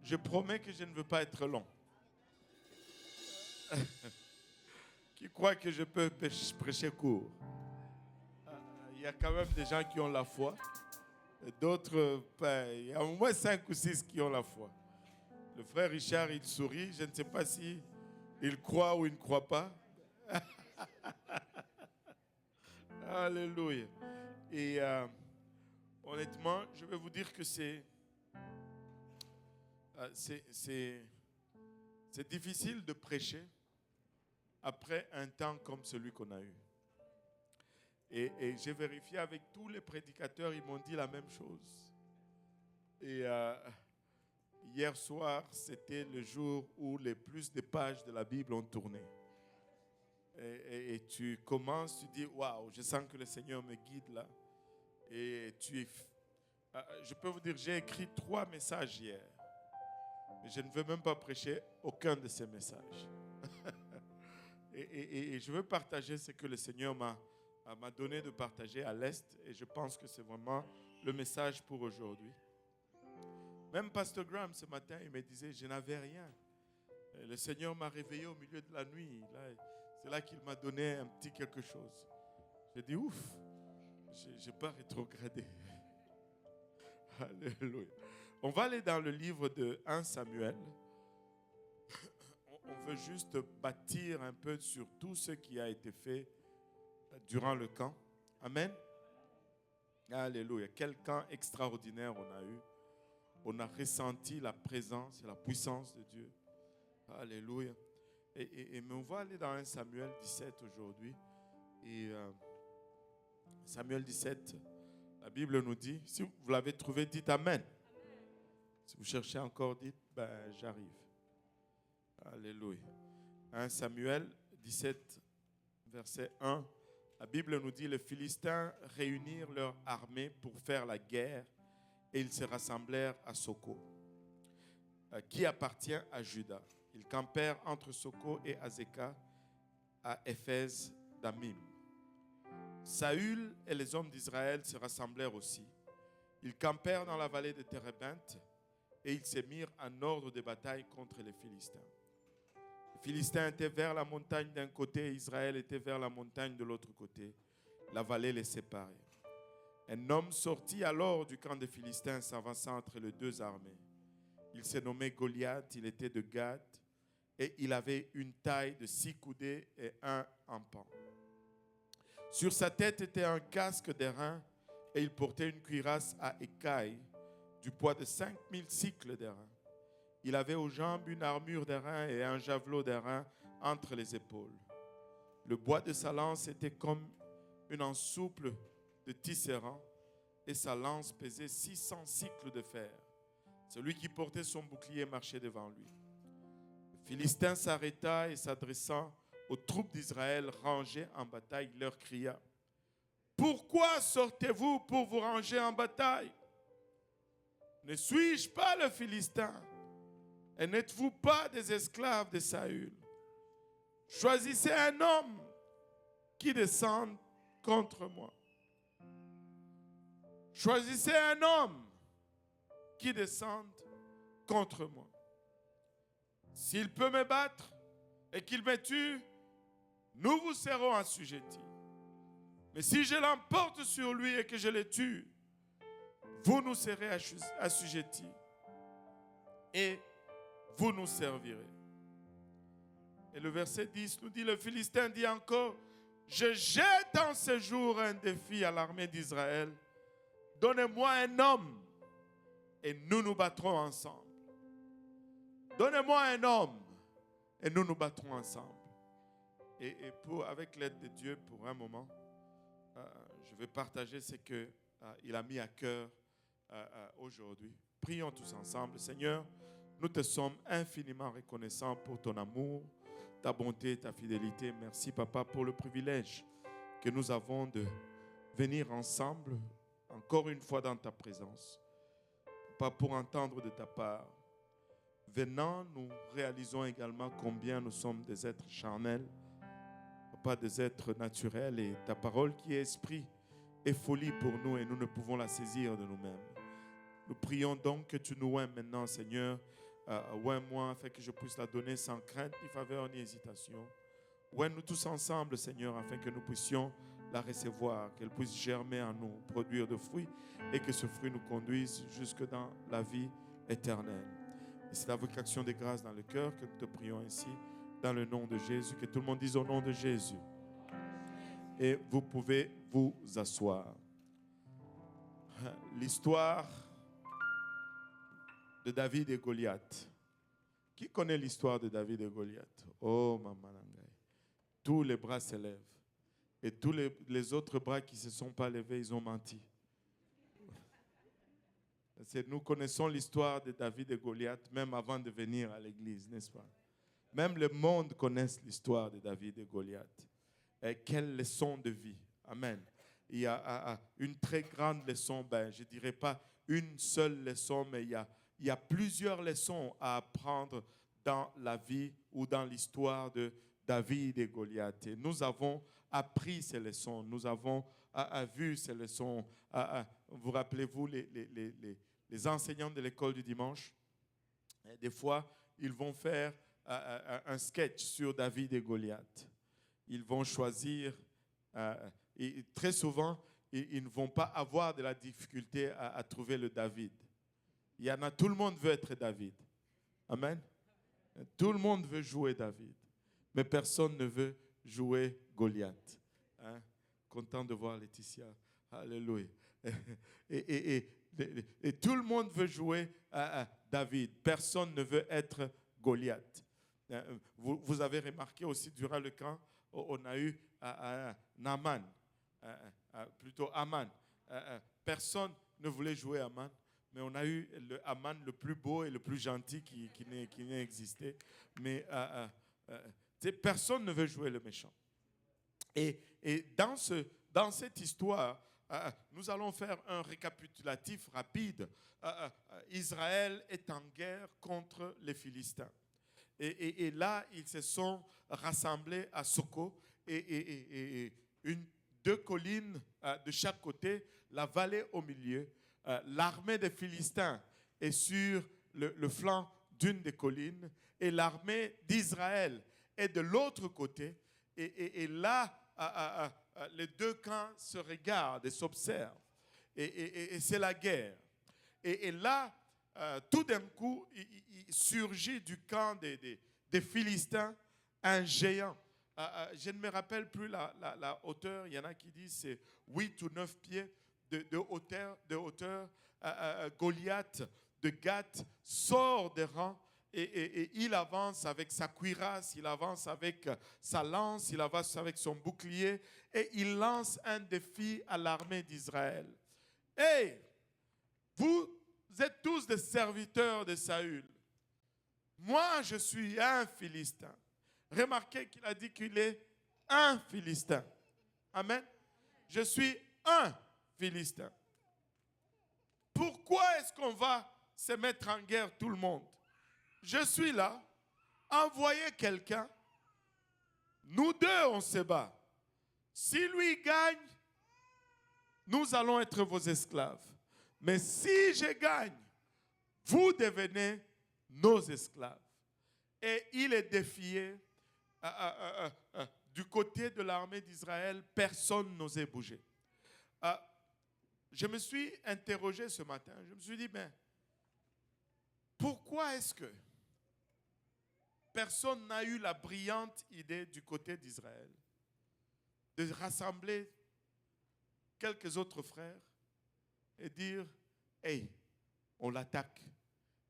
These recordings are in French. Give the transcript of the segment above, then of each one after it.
Je promets que je ne veux pas être long. Qui croit que je peux prêcher court? Il y a quand même des gens qui ont la foi. D'autres, il y a au moins 5 ou 6 qui ont la foi. Le frère Richard, il sourit. Je ne sais pas si il croit ou il ne croit pas. Alléluia. Et honnêtement, je vais vous dire que c'est difficile de prêcher après un temps comme celui qu'on a eu. Et j'ai vérifié avec tous les prédicateurs, ils m'ont dit la même chose. Et hier soir, c'était le jour où les plus de pages de la Bible ont tourné. Et tu commences, tu dis, waouh, je sens que le Seigneur me guide là. Et je peux vous dire, j'ai écrit 3 messages hier. Mais je ne veux même pas prêcher aucun de ces messages. et je veux partager ce que le Seigneur m'a donné de partager à l'Est. Et je pense que c'est vraiment le message pour aujourd'hui. Même Pasteur Graham, ce matin, il me disait, je n'avais rien. Et le Seigneur m'a réveillé au milieu de la nuit. C'est là qu'il m'a donné un petit quelque chose. J'ai dit, ouf, je n'ai pas rétrogradé. Alléluia. On va aller dans le livre de 1 Samuel. On veut juste bâtir un peu sur tout ce qui a été fait durant le camp. Amen. Alléluia. Quel camp extraordinaire on a eu. On a ressenti la présence et la puissance de Dieu. Alléluia. Mais on va aller dans 1 Samuel 17 aujourd'hui. Et Samuel 17, la Bible nous dit, si vous l'avez trouvé, dites Amen. Si vous cherchez encore, dites, j'arrive. Alléluia. 1 Samuel 17, verset 1. La Bible nous dit, les Philistins réunirent leur armée pour faire la guerre et ils se rassemblèrent à Soko, qui appartient à Juda. Ils campèrent entre Soko et Azekah, à Éphèse d'Amim. Saül et les hommes d'Israël se rassemblèrent aussi. Ils campèrent dans la vallée de Térébinthe et ils se mirent en ordre de bataille contre les Philistins. Les Philistins étaient vers la montagne d'un côté et Israël était vers la montagne de l'autre côté. La vallée les séparait. Un homme sortit alors du camp des Philistins s'avançant entre les 2 armées. Il se nommait Goliath, il était de Gath et il avait une taille de 6 coudées et 1 empan. Sur sa tête était un casque d'airain et il portait une cuirasse à écailles du poids de 5000 cycles d'airain. Il avait aux jambes une armure d'airain et un javelot d'airain entre les épaules. Le bois de sa lance était comme une ensouple de tisserand et sa lance pesait 600 cycles de fer. Celui qui portait son bouclier marchait devant lui. Le Philistin s'arrêta et s'adressant aux troupes d'Israël rangées en bataille, leur cria: « Pourquoi sortez-vous pour vous ranger en bataille? Ne suis-je pas le Philistin? Et n'êtes-vous pas des esclaves de Saül? Choisissez un homme qui descende contre moi. Choisissez un homme qui descende contre moi. S'il peut me battre et qu'il me tue, nous vous serons assujettis. Mais si je l'emporte sur lui et que je le tue, vous nous serez assujettis et vous nous servirez. » Et le verset 10 nous dit, le Philistin dit encore: « Je jette en ce jour un défi à l'armée d'Israël. Donnez-moi un homme et nous nous battrons ensemble. Donnez-moi un homme et nous nous battrons ensemble. » Et avec l'aide de Dieu, pour un moment, je vais partager ce qu'il a mis à cœur aujourd'hui. Prions tous ensemble. Seigneur, nous te sommes infiniment reconnaissants pour ton amour, ta bonté, ta fidélité. Merci, Papa, pour le privilège que nous avons de venir ensemble, encore une fois dans ta présence. Papa, pour entendre de ta part. Venant, nous réalisons également combien nous sommes des êtres charnels, Papa, des êtres naturels, et ta parole qui est esprit est folie pour nous et nous ne pouvons la saisir de nous-mêmes. Nous prions donc que tu nous aimes maintenant, Seigneur, moi, afin que je puisse la donner sans crainte ni faveur ni hésitation. Nous tous ensemble, Seigneur, afin que nous puissions la recevoir, qu'elle puisse germer en nous, produire de fruits, et que ce fruit nous conduise jusque dans la vie éternelle. Et c'est avec action de grâce dans le cœur que nous te prions ainsi, dans le nom de Jésus, que tout le monde dise au nom de Jésus. Et vous pouvez vous asseoir. L'histoire de David et Goliath. Qui connaît l'histoire de David et Goliath? Oh, maman. Tous les bras se lèvent. Et tous les autres bras qui ne se sont pas levés, ils ont menti. Nous connaissons l'histoire de David et Goliath même avant de venir à l'église, n'est-ce pas? Même le monde connaît l'histoire de David et Goliath. Et quelle leçon de vie. Amen. Il y a une très grande leçon, je ne dirais pas une seule leçon, mais il y a plusieurs leçons à apprendre dans la vie ou dans l'histoire de David et Goliath. Et nous avons appris ces leçons, nous avons vu ces leçons. Vous rappelez-vous les enseignants de l'école du dimanche? Des fois, ils vont faire un sketch sur David et Goliath. Ils vont choisir, et très souvent, ils ne vont pas avoir de la difficulté à trouver le David. Il y en a, tout le monde veut être David. Amen. Tout le monde veut jouer David. Mais personne ne veut jouer Goliath. Hein? Content de voir Laetitia. Alléluia. Et tout le monde veut jouer David. Personne ne veut être Goliath. Vous avez remarqué aussi durant le camp, on a eu Naaman, plutôt Aman. Personne ne voulait jouer Aman, mais on a eu le Aman le plus beau et le plus gentil qui n'ait existé. Mais personne ne veut jouer le méchant. Et dans cette histoire, nous allons faire un récapitulatif rapide. Israël est en guerre contre les Philistins. Et là, ils se sont rassemblés à Soko et deux collines de chaque côté, la vallée au milieu. L'armée des Philistins est sur le flanc d'une des collines et l'armée d'Israël est de l'autre côté. Et là, les deux camps se regardent et s'observent. Et c'est la guerre. Et là, tout d'un coup, il surgit du camp des Philistins un géant. Je ne me rappelle plus la hauteur. Il y en a qui disent c'est 8 ou 9 pieds de hauteur. Goliath de Gath sort des rangs et il avance avec sa cuirasse, il avance avec sa lance, il avance avec son bouclier et il lance un défi à l'armée d'Israël. Hey, vous êtes tous des serviteurs de Saül. Moi, je suis un Philistin. Remarquez qu'il a dit qu'il est un Philistin. Amen. Je suis un Philistin. Pourquoi est-ce qu'on va se mettre en guerre tout le monde? Je suis là, envoyez quelqu'un. Nous deux, on se bat. Si lui gagne, nous allons être vos esclaves. Mais si je gagne, vous devenez nos esclaves. Et il est défié. Du côté de l'armée d'Israël, personne n'osait bouger. Je me suis interrogé ce matin. Je me suis dit, mais pourquoi est-ce que personne n'a eu la brillante idée du côté d'Israël de rassembler quelques autres frères et dire, hey, on l'attaque.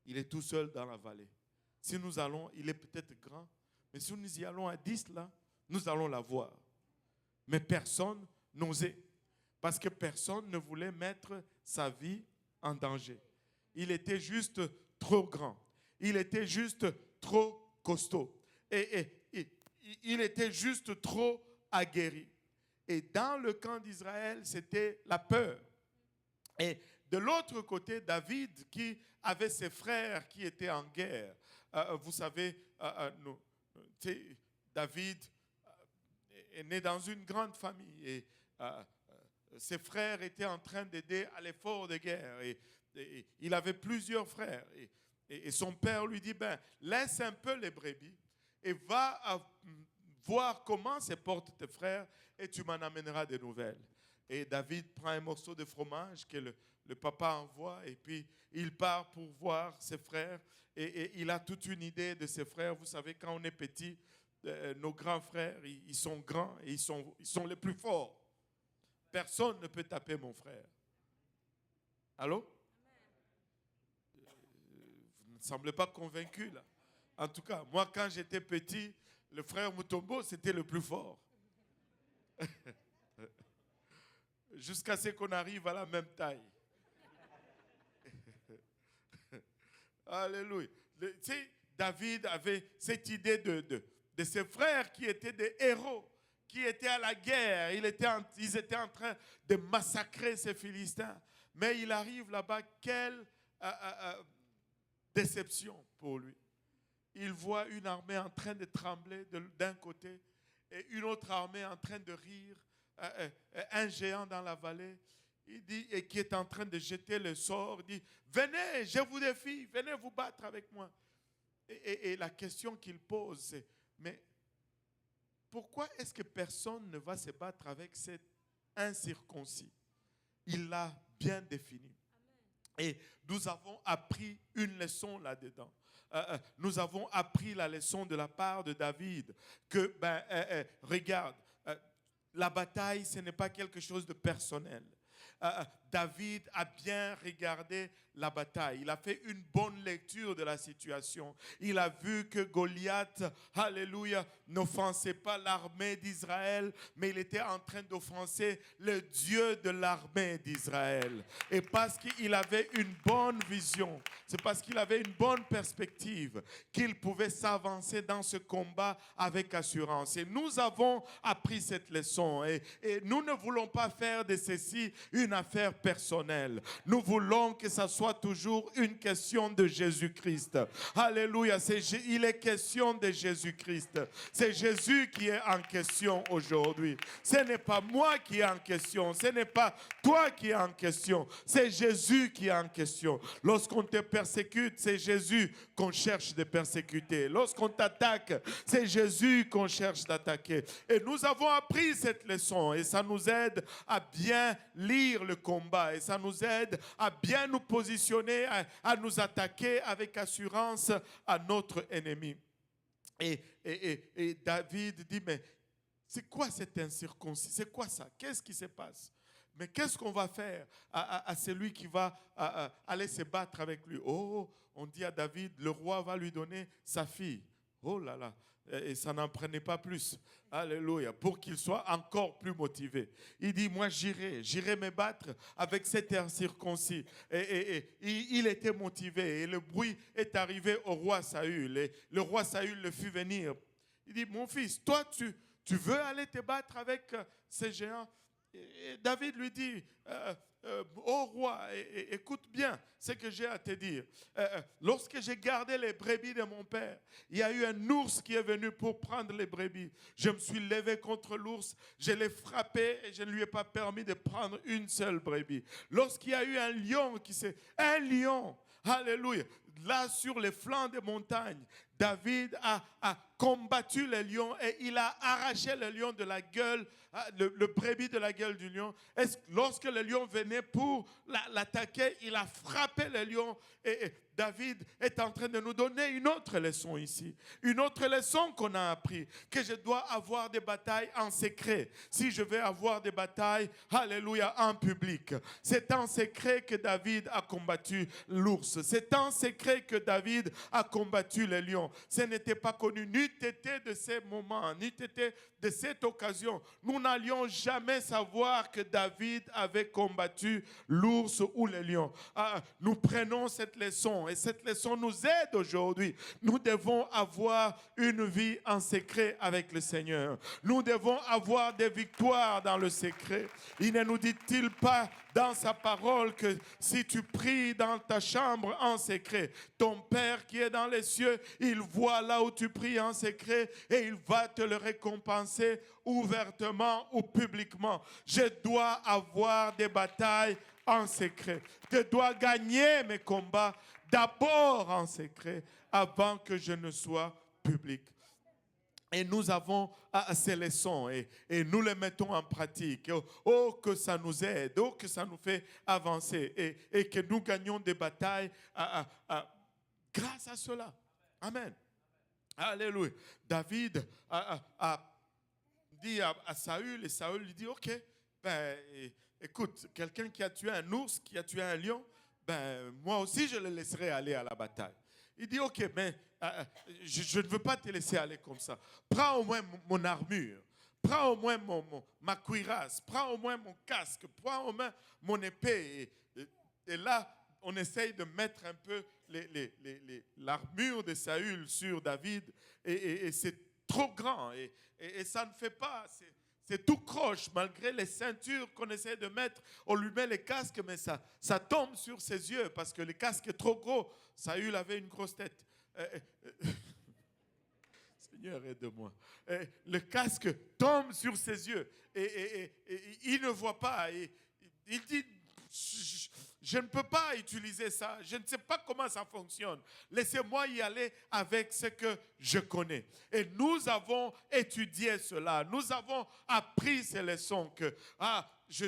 Il est tout seul dans la vallée. Si nous allons, il est peut-être grand, mais si nous y allons à 10 là, nous allons l'avoir. Mais personne n'osait. Parce que personne ne voulait mettre sa vie en danger. Il était juste trop grand. Il était juste trop costaud. Et il était juste trop aguerri. Et dans le camp d'Israël, c'était la peur. Et de l'autre côté, David, qui avait ses frères qui étaient en guerre. Vous savez, David est né dans une grande famille et ses frères étaient en train d'aider à l'effort de guerre. Et il avait plusieurs frères. Et son père lui dit, laisse un peu les brebis et va voir comment se portent tes frères et tu m'en amèneras des nouvelles. Et David prend un morceau de fromage que le papa envoie et puis il part pour voir ses frères et il a toute une idée de ses frères. Vous savez, quand on est petit, nos grands frères, ils sont grands et ils sont les plus forts. Personne ne peut taper mon frère. Allô? Vous ne semblez pas convaincu là. En tout cas, moi quand j'étais petit, le frère Mutombo, c'était le plus fort. Jusqu'à ce qu'on arrive à la même taille. Alléluia. Tu sais, David avait cette idée de ses frères qui étaient des héros, qui étaient à la guerre. Ils étaient en train de massacrer ces Philistins. Mais il arrive là-bas, quelle déception pour lui. Il voit une armée en train de trembler d'un côté et une autre armée en train de rire, un géant dans la vallée, il dit, et qui est en train de jeter le sort, il dit, venez, je vous défie, venez vous battre avec moi. Et la question qu'il pose, c'est, mais pourquoi est-ce que personne ne va se battre avec cet incirconcis? Il l'a bien défini. Et nous avons appris une leçon là-dedans. Nous avons appris la leçon de la part de David que, regarde, la bataille, ce n'est pas quelque chose de personnel. David a bien regardé la bataille. Il a fait une bonne lecture de la situation. Il a vu que Goliath, alléluia, n'offensait pas l'armée d'Israël, mais il était en train d'offenser le Dieu de l'armée d'Israël. Et parce qu'il avait une bonne vision, c'est parce qu'il avait une bonne perspective qu'il pouvait s'avancer dans ce combat avec assurance. Et nous avons appris cette leçon. Et nous ne voulons pas faire de ceci une affaire personnelle. Nous voulons que ça soit toujours une question de Jésus-Christ. Alléluia. Il est question de Jésus-Christ. C'est Jésus qui est en question aujourd'hui. Ce n'est pas moi qui est en question. Ce n'est pas toi qui est en question. C'est Jésus qui est en question. Lorsqu'on te persécute, c'est Jésus qu'on cherche de persécuter. Lorsqu'on t'attaque, c'est Jésus qu'on cherche d'attaquer. Et nous avons appris cette leçon et ça nous aide à bien lire le combat et ça nous aide à bien nous positionner, à nous attaquer avec assurance à notre ennemi. Et David dit, mais c'est quoi cet incirconcis? C'est quoi ça? Qu'est-ce qui se passe? Mais qu'est-ce qu'on va faire à celui qui va aller se battre avec lui? Oh, on dit à David, le roi va lui donner sa fille. Oh là là. Et ça n'en prenait pas plus. Alléluia. Pour qu'il soit encore plus motivé. Il dit, moi j'irai me battre avec cet incirconcis. Et il était motivé. Et le bruit est arrivé au roi Saül. Et le roi Saül le fit venir. Il dit, mon fils, toi tu veux aller te battre avec ces géants? Et David lui dit, ô roi, écoute bien ce que j'ai à te dire. Lorsque j'ai gardé les brebis de mon père, il y a eu un ours qui est venu pour prendre les brebis. Je me suis levé contre l'ours, je l'ai frappé et je ne lui ai pas permis de prendre une seule brebis. Lorsqu'il y a eu un lion, alléluia, là sur les flancs des montagnes, David a combattu le lion et il a arraché le lion de la gueule, le brebis de la gueule du lion. Lorsque le lion venait pour l'attaquer, il a frappé le lion et David est en train de nous donner une autre leçon ici. Une autre leçon qu'on a appris, que je dois avoir des batailles en secret. Si je vais avoir des batailles, alléluia, en public. C'est en secret que David a combattu l'ours. C'est en secret que David a combattu le lion. Ce n'était pas connu, n'eût été de ces moments, n'eût été de cette occasion. Nous n'allions jamais savoir que David avait combattu l'ours ou le lion. Nous prenons cette leçon et cette leçon nous aide aujourd'hui. Nous devons avoir une vie en secret avec le Seigneur. Nous devons avoir des victoires dans le secret. Il ne nous dit-il pas dans sa parole que si tu pries dans ta chambre en secret, ton Père qui est dans les cieux, il voit là où tu pries en secret et il va te le récompenser ouvertement ou publiquement. Je dois avoir des batailles en secret. Je dois gagner mes combats d'abord en secret avant que je ne sois public. Et nous avons ces leçons et nous les mettons en pratique. Oh, que ça nous aide, oh, que ça nous fait avancer et que nous gagnons des batailles grâce à cela. Amen. Alléluia. David a dit à Saül et Saül lui dit, ok, ben, écoute, quelqu'un qui a tué un ours, qui a tué un lion, ben, moi aussi je le laisserai aller à la bataille. Il dit, ok, mais je ne veux pas te laisser aller comme ça. Prends au moins mon armure. Prends au moins ma cuirasse. Prends au moins mon casque. Prends au moins mon épée. Et là, on essaye de mettre un peu l'armure de Saül sur David. Et c'est trop grand. Et ça ne fait pas... C'est tout croche, malgré les ceintures qu'on essaie de mettre. On lui met les casques, mais ça tombe sur ses yeux parce que le casque est trop gros. Saül avait une grosse tête. Seigneur, aide-moi. Le casque tombe sur ses yeux et il ne voit pas. Il dit, je ne peux pas utiliser ça. Je ne sais pas comment ça fonctionne. Laissez-moi y aller avec ce que je connais. Et nous avons étudié cela. Nous avons appris ces leçons que je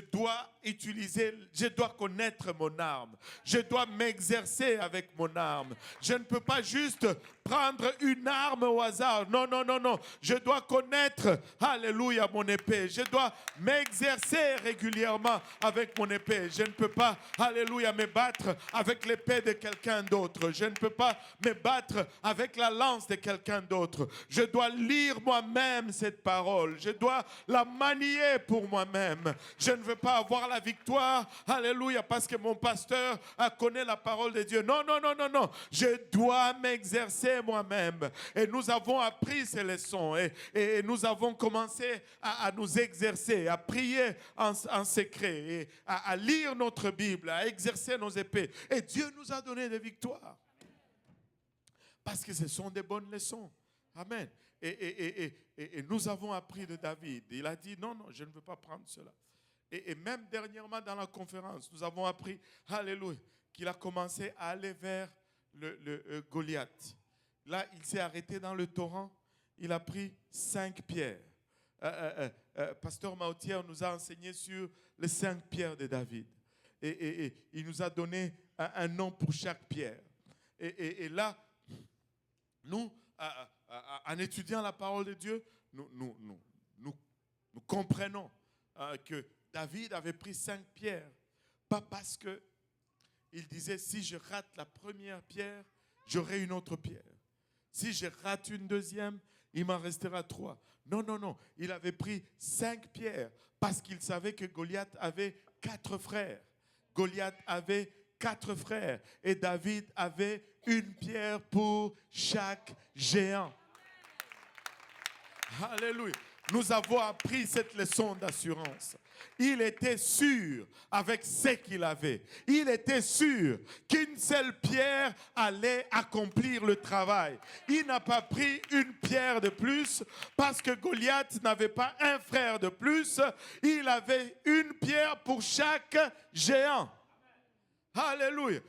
dois connaître mon arme. Je dois m'exercer avec mon arme. Je ne peux pas juste prendre une arme au hasard. Non, non, non, non. Je dois connaître, alléluia, mon épée. Je dois m'exercer régulièrement avec mon épée. Je ne peux pas, alléluia, me battre avec l'épée de quelqu'un d'autre. Je ne peux pas me battre avec la lance de quelqu'un d'autre. Je dois lire moi-même cette parole. Je dois la manier pour moi-même. Je ne veux pas avoir la victoire, alléluia, parce que mon pasteur connaît la parole de Dieu. Non, non, non, non, non. Je dois m'exercer moi-même. Et nous avons appris ces leçons et nous avons commencé à nous exercer, à prier en secret, et à lire notre Bible, à exercer nos épées. Et Dieu nous a donné des victoires. Parce que ce sont des bonnes leçons. Amen. Et nous avons appris de David. Il a dit, non, non, je ne veux pas prendre cela. Et même dernièrement dans la conférence, nous avons appris, alléluia, qu'il a commencé à aller vers le Goliath. Là, il s'est arrêté dans le torrent. Il a pris 5 pierres. Pasteur Mautier nous a enseigné sur les 5 pierres de David. Et il nous a donné un nom pour chaque pierre. Et là, nous, en étudiant la parole de Dieu, nous comprenons que David avait pris 5 pierres. Pas parce qu'il disait, si je rate la première pierre, j'aurai une autre pierre. Si je rate une deuxième, il m'en restera 3. Non, non, non. Il avait pris 5 pierres parce qu'il savait que Goliath avait 4 frères. Goliath avait 4 frères. Et David avait une pierre pour chaque géant. Alléluia. Nous avons appris cette leçon d'assurance. Il était sûr avec ce qu'il avait. Il était sûr qu'une seule pierre allait accomplir le travail. Il n'a pas pris une pierre de plus parce que Goliath n'avait pas un frère de plus. Il avait une pierre pour chaque géant. Alléluia.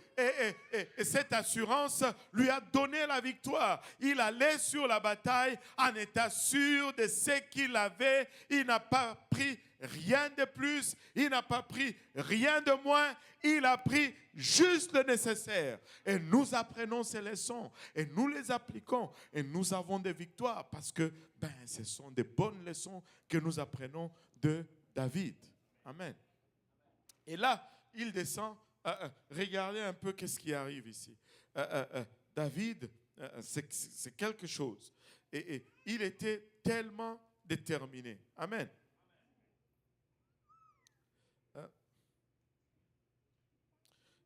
Et cette assurance lui a donné la victoire. Il allait sur la bataille en état sûr de ce qu'il avait. Il n'a pas pris rien de plus. Il n'a pas pris rien de moins. Il a pris juste le nécessaire. Et nous apprenons ces leçons. Et nous les appliquons. Et nous avons des victoires parce que ce sont des bonnes leçons que nous apprenons de David. Amen. Et là, il descend. Regardez un peu qu'est-ce qui arrive ici. David, c'est quelque chose. Et il était tellement déterminé. Amen.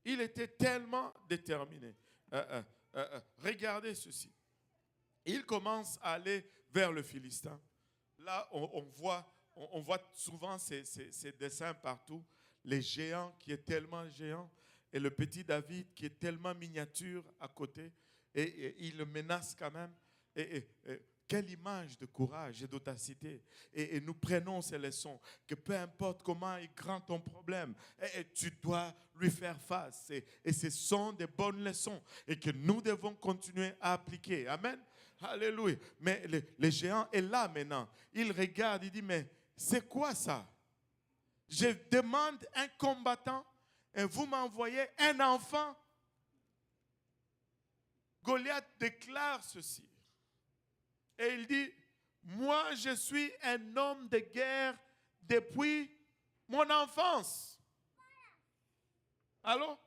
Il était tellement déterminé. Regardez ceci. Il commence à aller vers le Philistin. Là, on voit souvent ces dessins partout. Les géants qui est tellement géant et le petit David qui est tellement miniature à côté et il le menace quand même. Et Quelle image de courage et d'autacité. Et nous prenons ces leçons, que peu importe comment est grand ton problème, et tu dois lui faire face. Et ce sont des bonnes leçons et que nous devons continuer à appliquer. Amen. Alléluia. Mais le géant est là maintenant. Il regarde, il dit, mais c'est quoi ça? Je demande un combattant et vous m'envoyez un enfant. Goliath déclare ceci. Et il dit, moi je suis un homme de guerre depuis mon enfance. Allô?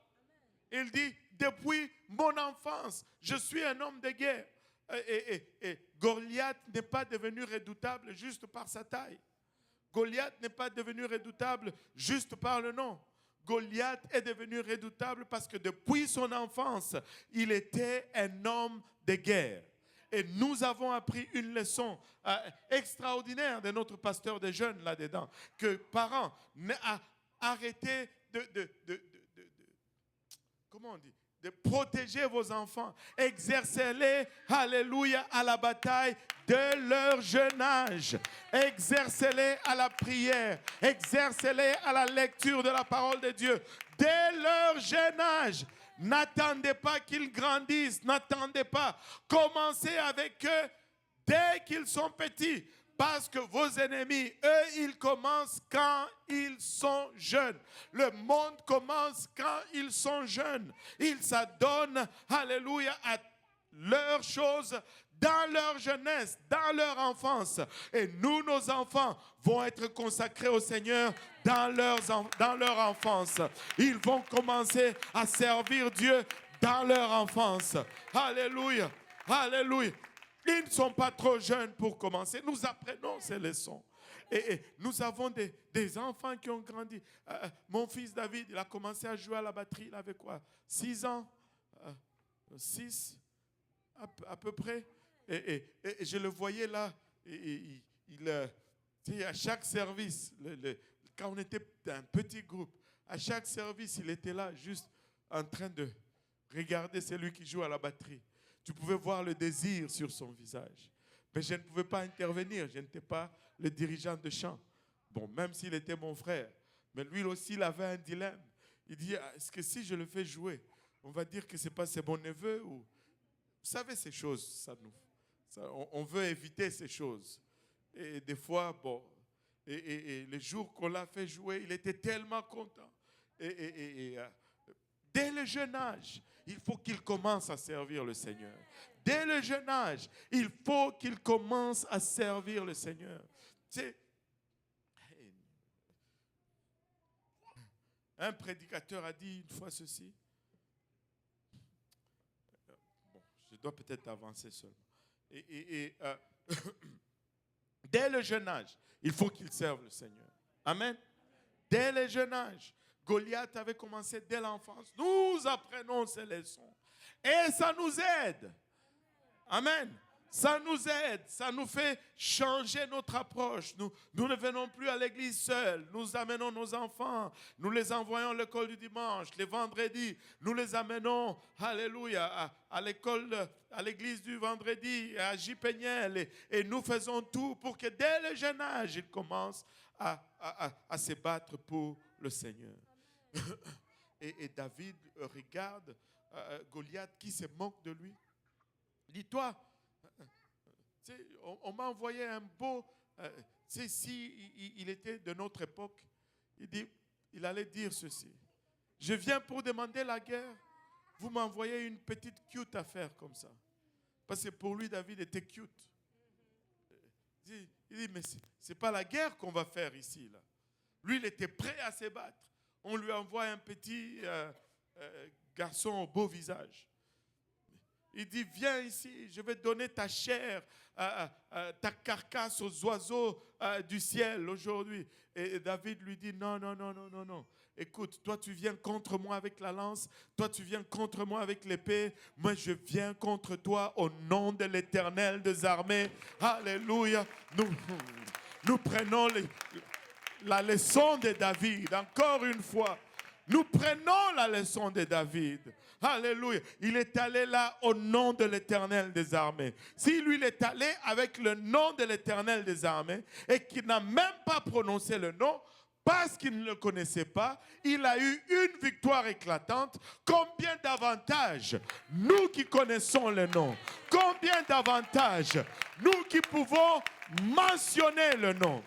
Il dit, depuis mon enfance, je suis un homme de guerre. Et Goliath n'est pas devenu redoutable juste par sa taille. Goliath n'est pas devenu redoutable juste par le nom. Goliath est devenu redoutable parce que depuis son enfance, il était un homme de guerre. Et nous avons appris une leçon extraordinaire de notre pasteur des jeunes là-dedans. Que parents, arrêtez comment on dit? De protéger vos enfants. Exercez-les, alléluia, à la bataille de leur jeune âge. Exercez-les à la prière. Exercez-les à la lecture de la parole de Dieu. Dès leur jeune âge. N'attendez pas qu'ils grandissent. N'attendez pas. Commencez avec eux dès qu'ils sont petits. Parce que vos ennemis, eux, ils commencent quand ils sont jeunes. Le monde commence quand ils sont jeunes. Ils s'adonnent, alléluia, à leurs choses dans leur jeunesse, dans leur enfance. Et nous, nos enfants, vont être consacrés au Seigneur dans leur enfance. Ils vont commencer à servir Dieu dans leur enfance. Alléluia, alléluia. Ils ne sont pas trop jeunes pour commencer. Nous apprenons ces leçons. Et nous avons des enfants qui ont grandi. Mon fils David, il a commencé à jouer à la batterie. Il avait quoi? 6 ans? 6 à peu près. Et je le voyais là. À chaque service, quand on était un petit groupe, à chaque service, il était là juste en train de regarder celui qui joue à la batterie. Tu pouvais voir le désir sur son visage. Mais je ne pouvais pas intervenir. Je n'étais pas le dirigeant de chant. Bon, même s'il était mon frère. Mais lui aussi, il avait un dilemme. Il dit, est-ce que si je le fais jouer, on va dire que ce n'est pas c'est mon neveu ou... Vous savez, ces choses, on veut éviter ces choses. Et des fois, bon, et les jours qu'on l'a fait jouer, il était tellement content. Dès le jeune âge, il faut qu'il commence à servir le Seigneur. Dès le jeune âge, il faut qu'il commence à servir le Seigneur. Un prédicateur a dit une fois ceci. Bon, je dois peut-être avancer seulement. Dès le jeune âge, il faut qu'il serve le Seigneur. Amen. Dès le jeune âge. Goliath avait commencé dès l'enfance. Nous apprenons ces leçons. Et ça nous aide. Amen. Ça nous aide. Ça nous fait changer notre approche. Nous ne venons plus à l'église seuls. Nous amenons nos enfants. Nous les envoyons à l'école du dimanche. Les vendredis, nous les amenons, alléluia, à l'école, à l'église du vendredi, à J-Péniel. Et nous faisons tout pour que dès le jeune âge, ils commencent à se battre pour le Seigneur. Et David regarde Goliath qui se moque de lui. Dis-toi, on m'a envoyé un beau... si il était de notre époque, il allait dire ceci. Je viens pour demander la guerre. Vous m'envoyez une petite cute affaire comme ça. Parce que pour lui, David était cute. Il dit, mais ce n'est pas la guerre qu'on va faire ici. Là. Lui, il était prêt à se battre. On lui envoie un petit garçon au beau visage. Il dit, viens ici, je vais donner ta chair, ta carcasse aux oiseaux du ciel aujourd'hui. Et David lui dit, non. Écoute, toi tu viens contre moi avec la lance, toi tu viens contre moi avec l'épée, moi je viens contre toi au nom de l'Éternel des armées. Alléluia. Nous prenons la leçon de David, encore une fois. Nous prenons la leçon de David. Alléluia. Il est allé là au nom de l'Éternel des armées. Si lui, il est allé avec le nom de l'Éternel des armées et qu'il n'a même pas prononcé le nom, parce qu'il ne le connaissait pas, il a eu une victoire éclatante. Combien d'avantages, nous qui connaissons le nom, combien d'avantages, nous qui pouvons mentionner le nom.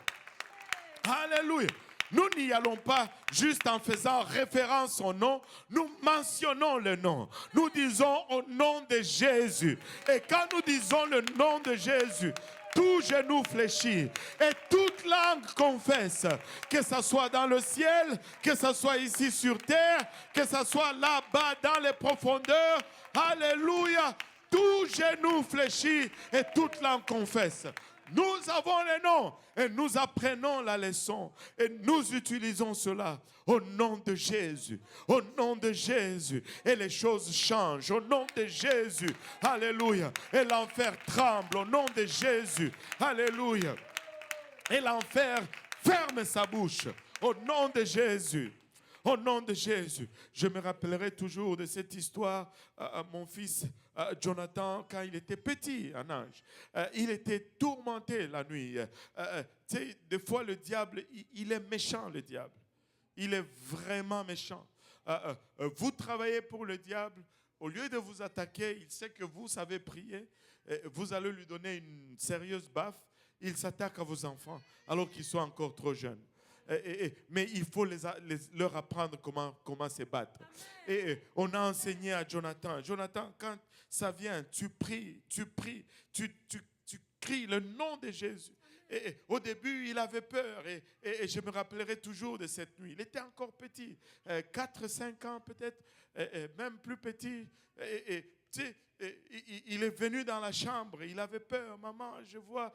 Alléluia. Nous n'y allons pas juste en faisant référence au nom, nous mentionnons le nom. Nous disons au nom de Jésus. Et quand nous disons le nom de Jésus, tout genou fléchit et toute langue confesse, que ce soit dans le ciel, que ce soit ici sur terre, que ce soit là-bas dans les profondeurs. Alléluia. Tout genou fléchit et toute langue confesse. Nous avons le nom et nous apprenons la leçon et nous utilisons cela au nom de Jésus. Au nom de Jésus. Et les choses changent. Au nom de Jésus. Alléluia. Et l'enfer tremble au nom de Jésus. Alléluia. Et l'enfer ferme sa bouche au nom de Jésus. Au nom de Jésus. Je me rappellerai toujours de cette histoire. Mon fils Jonathan, quand il était petit en âge, il était tourmenté la nuit. Tu sais, des fois le diable, il est méchant, le diable. Il est vraiment méchant. Vous travaillez pour le diable. Au lieu de vous attaquer, il sait que vous savez prier. Vous allez lui donner une sérieuse baffe. Il s'attaque à vos enfants alors qu'ils sont encore trop jeunes. Mais il faut leur apprendre comment se battre. On a enseigné à Jonathan. Jonathan, quand ça vient, tu pries, tu cries le nom de Jésus. Au début, il avait peur. Et je me rappellerai toujours de cette nuit. Il était encore petit, 4-5 ans peut-être, même plus petit. Tu sais, il est venu dans la chambre, il avait peur. Maman, je vois.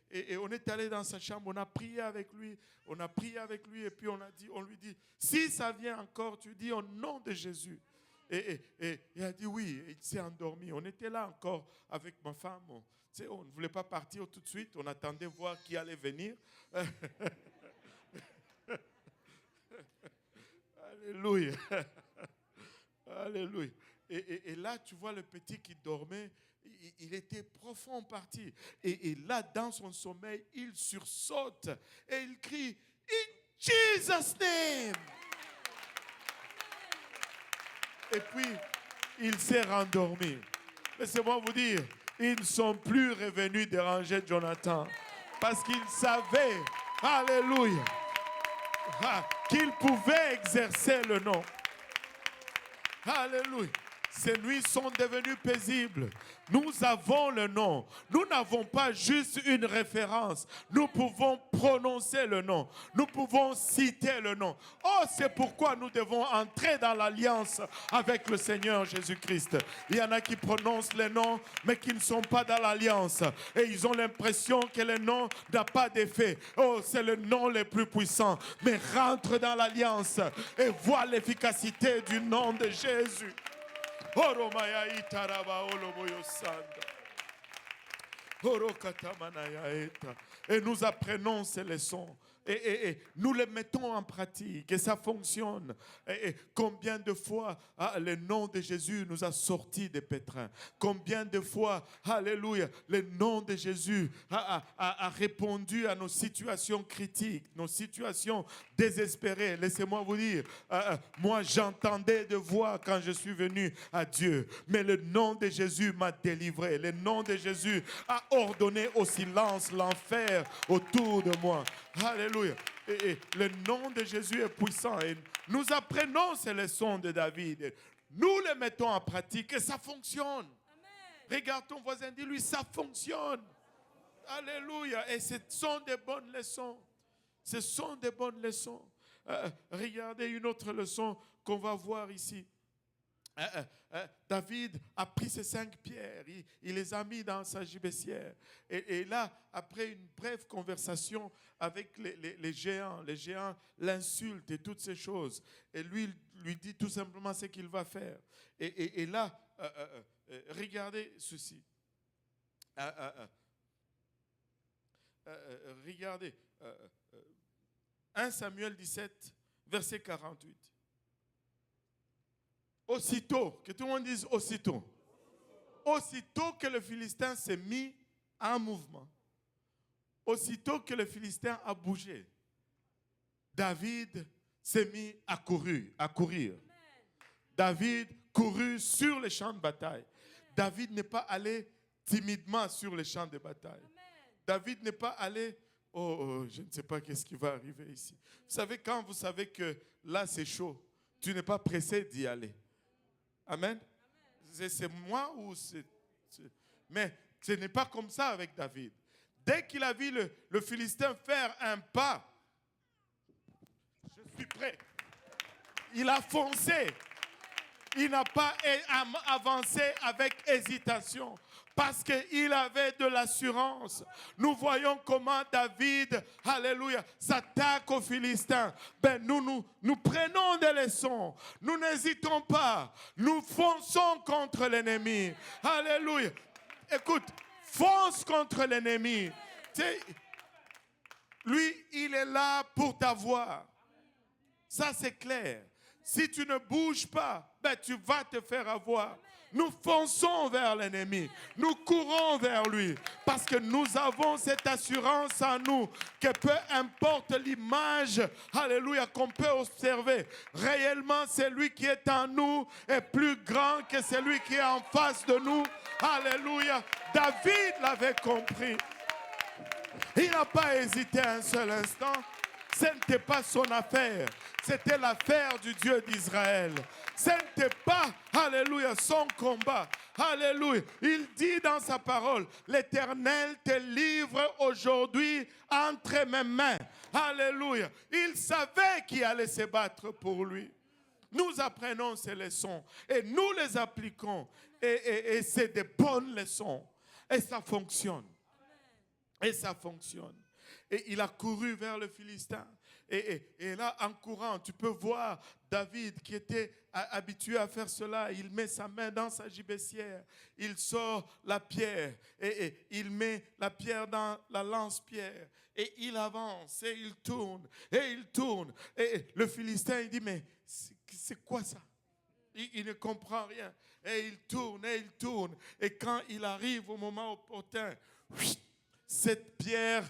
Et on est allé dans sa chambre, on a prié avec lui. Et puis on lui dit, si ça vient encore, tu dis au nom de Jésus. Et il a dit oui, et il s'est endormi. On était là encore avec ma femme. Tu sais, on ne voulait pas partir tout de suite, on attendait voir qui allait venir. Alléluia. Alléluia. Et là, tu vois le petit qui dormait, il était profond parti. Et là, dans son sommeil, il sursaute et il crie « In Jesus' name !» Et puis, il s'est rendormi. Laissez-moi vous dire, ils ne sont plus revenus déranger Jonathan parce qu'ils savaient, alléluia, qu'il pouvait exercer le nom. Alléluia. Ces nuits sont devenues paisibles. Nous avons le nom. Nous n'avons pas juste une référence. Nous pouvons prononcer le nom. Nous pouvons citer le nom. Oh, c'est pourquoi nous devons entrer dans l'alliance avec le Seigneur Jésus-Christ. Il y en a qui prononcent les noms, mais qui ne sont pas dans l'alliance. Et ils ont l'impression que le nom n'a pas d'effet. Oh, c'est le nom le plus puissant. Mais rentre dans l'alliance et vois l'efficacité du nom de Jésus. Et nous apprenons ces leçons. Et nous les mettons en pratique et ça fonctionne. Et combien de fois le nom de Jésus nous a sortis des pétrins. Combien de fois, alléluia, le nom de Jésus a répondu à nos situations critiques, nos situations désespérées. Laissez-moi vous dire, moi j'entendais de voix quand je suis venu à Dieu. Mais le nom de Jésus m'a délivré. Le nom de Jésus a ordonné au silence l'enfer autour de moi. Alléluia. Et le nom de Jésus est puissant. Et nous apprenons ces leçons de David. Nous les mettons en pratique et ça fonctionne. Amen. Regarde ton voisin, dis-lui, ça fonctionne. Alléluia. Et ce sont des bonnes leçons. Ce sont des bonnes leçons. Regardez une autre leçon qu'on va voir ici. David a pris ses 5 pierres, il les a mis dans sa gibecière. Et là, après une brève conversation avec les géants l'insultent et toutes ces choses. Et lui dit tout simplement ce qu'il va faire. Et là, regardez ceci. Regardez, 1 Samuel 17, verset 48. Aussitôt, que tout le monde dise aussitôt. Aussitôt que le Philistin s'est mis en mouvement, aussitôt que le Philistin a bougé, David s'est mis à courir. David courut sur les champs de bataille. David n'est pas allé timidement sur les champs de bataille. David n'est pas allé, je ne sais pas qu'est-ce qui va arriver ici. Vous savez, quand vous savez que là c'est chaud, tu n'es pas pressé d'y aller. Amen. C'est moi ou c'est... Mais ce n'est pas comme ça avec David. Dès qu'il a vu le Philistin faire un pas, je suis prêt. Il a foncé. Il n'a pas avancé avec hésitation parce qu'il avait de l'assurance. Nous voyons comment David, alléluia, s'attaque aux Philistins. Nous prenons des leçons. Nous n'hésitons pas. Nous fonçons contre l'ennemi. Alléluia. Écoute, fonce contre l'ennemi. Lui, il est là pour t'avoir. Ça, c'est clair. Si tu ne bouges pas, tu vas te faire avoir. Nous fonçons vers l'ennemi. Nous courons vers lui. Parce que nous avons cette assurance en nous que peu importe l'image, alléluia, qu'on peut observer, réellement, celui qui est en nous est plus grand que celui qui est en face de nous. Alléluia. David l'avait compris. Il n'a pas hésité un seul instant. Ce n'était pas son affaire. C'était l'affaire du Dieu d'Israël. Ce n'était pas, alléluia, son combat. Alléluia. Il dit dans sa parole, l'Éternel te livre aujourd'hui entre mes mains. Alléluia. Il savait qu'il allait se battre pour lui. Nous apprenons ces leçons et nous les appliquons. Et c'est des bonnes leçons. Et ça fonctionne. Et ça fonctionne. Et il a couru vers le Philistin. Et là, en courant, tu peux voir David qui était habitué à faire cela. Il met sa main dans sa gibecière. Il sort la pierre. Et il met la pierre dans la lance-pierre. Et il avance. Et il tourne. Et il tourne. Et le Philistin, il dit, mais c'est quoi ça? Il ne comprend rien. Et il tourne. Et il tourne. Et quand il arrive au moment opportun, cette pierre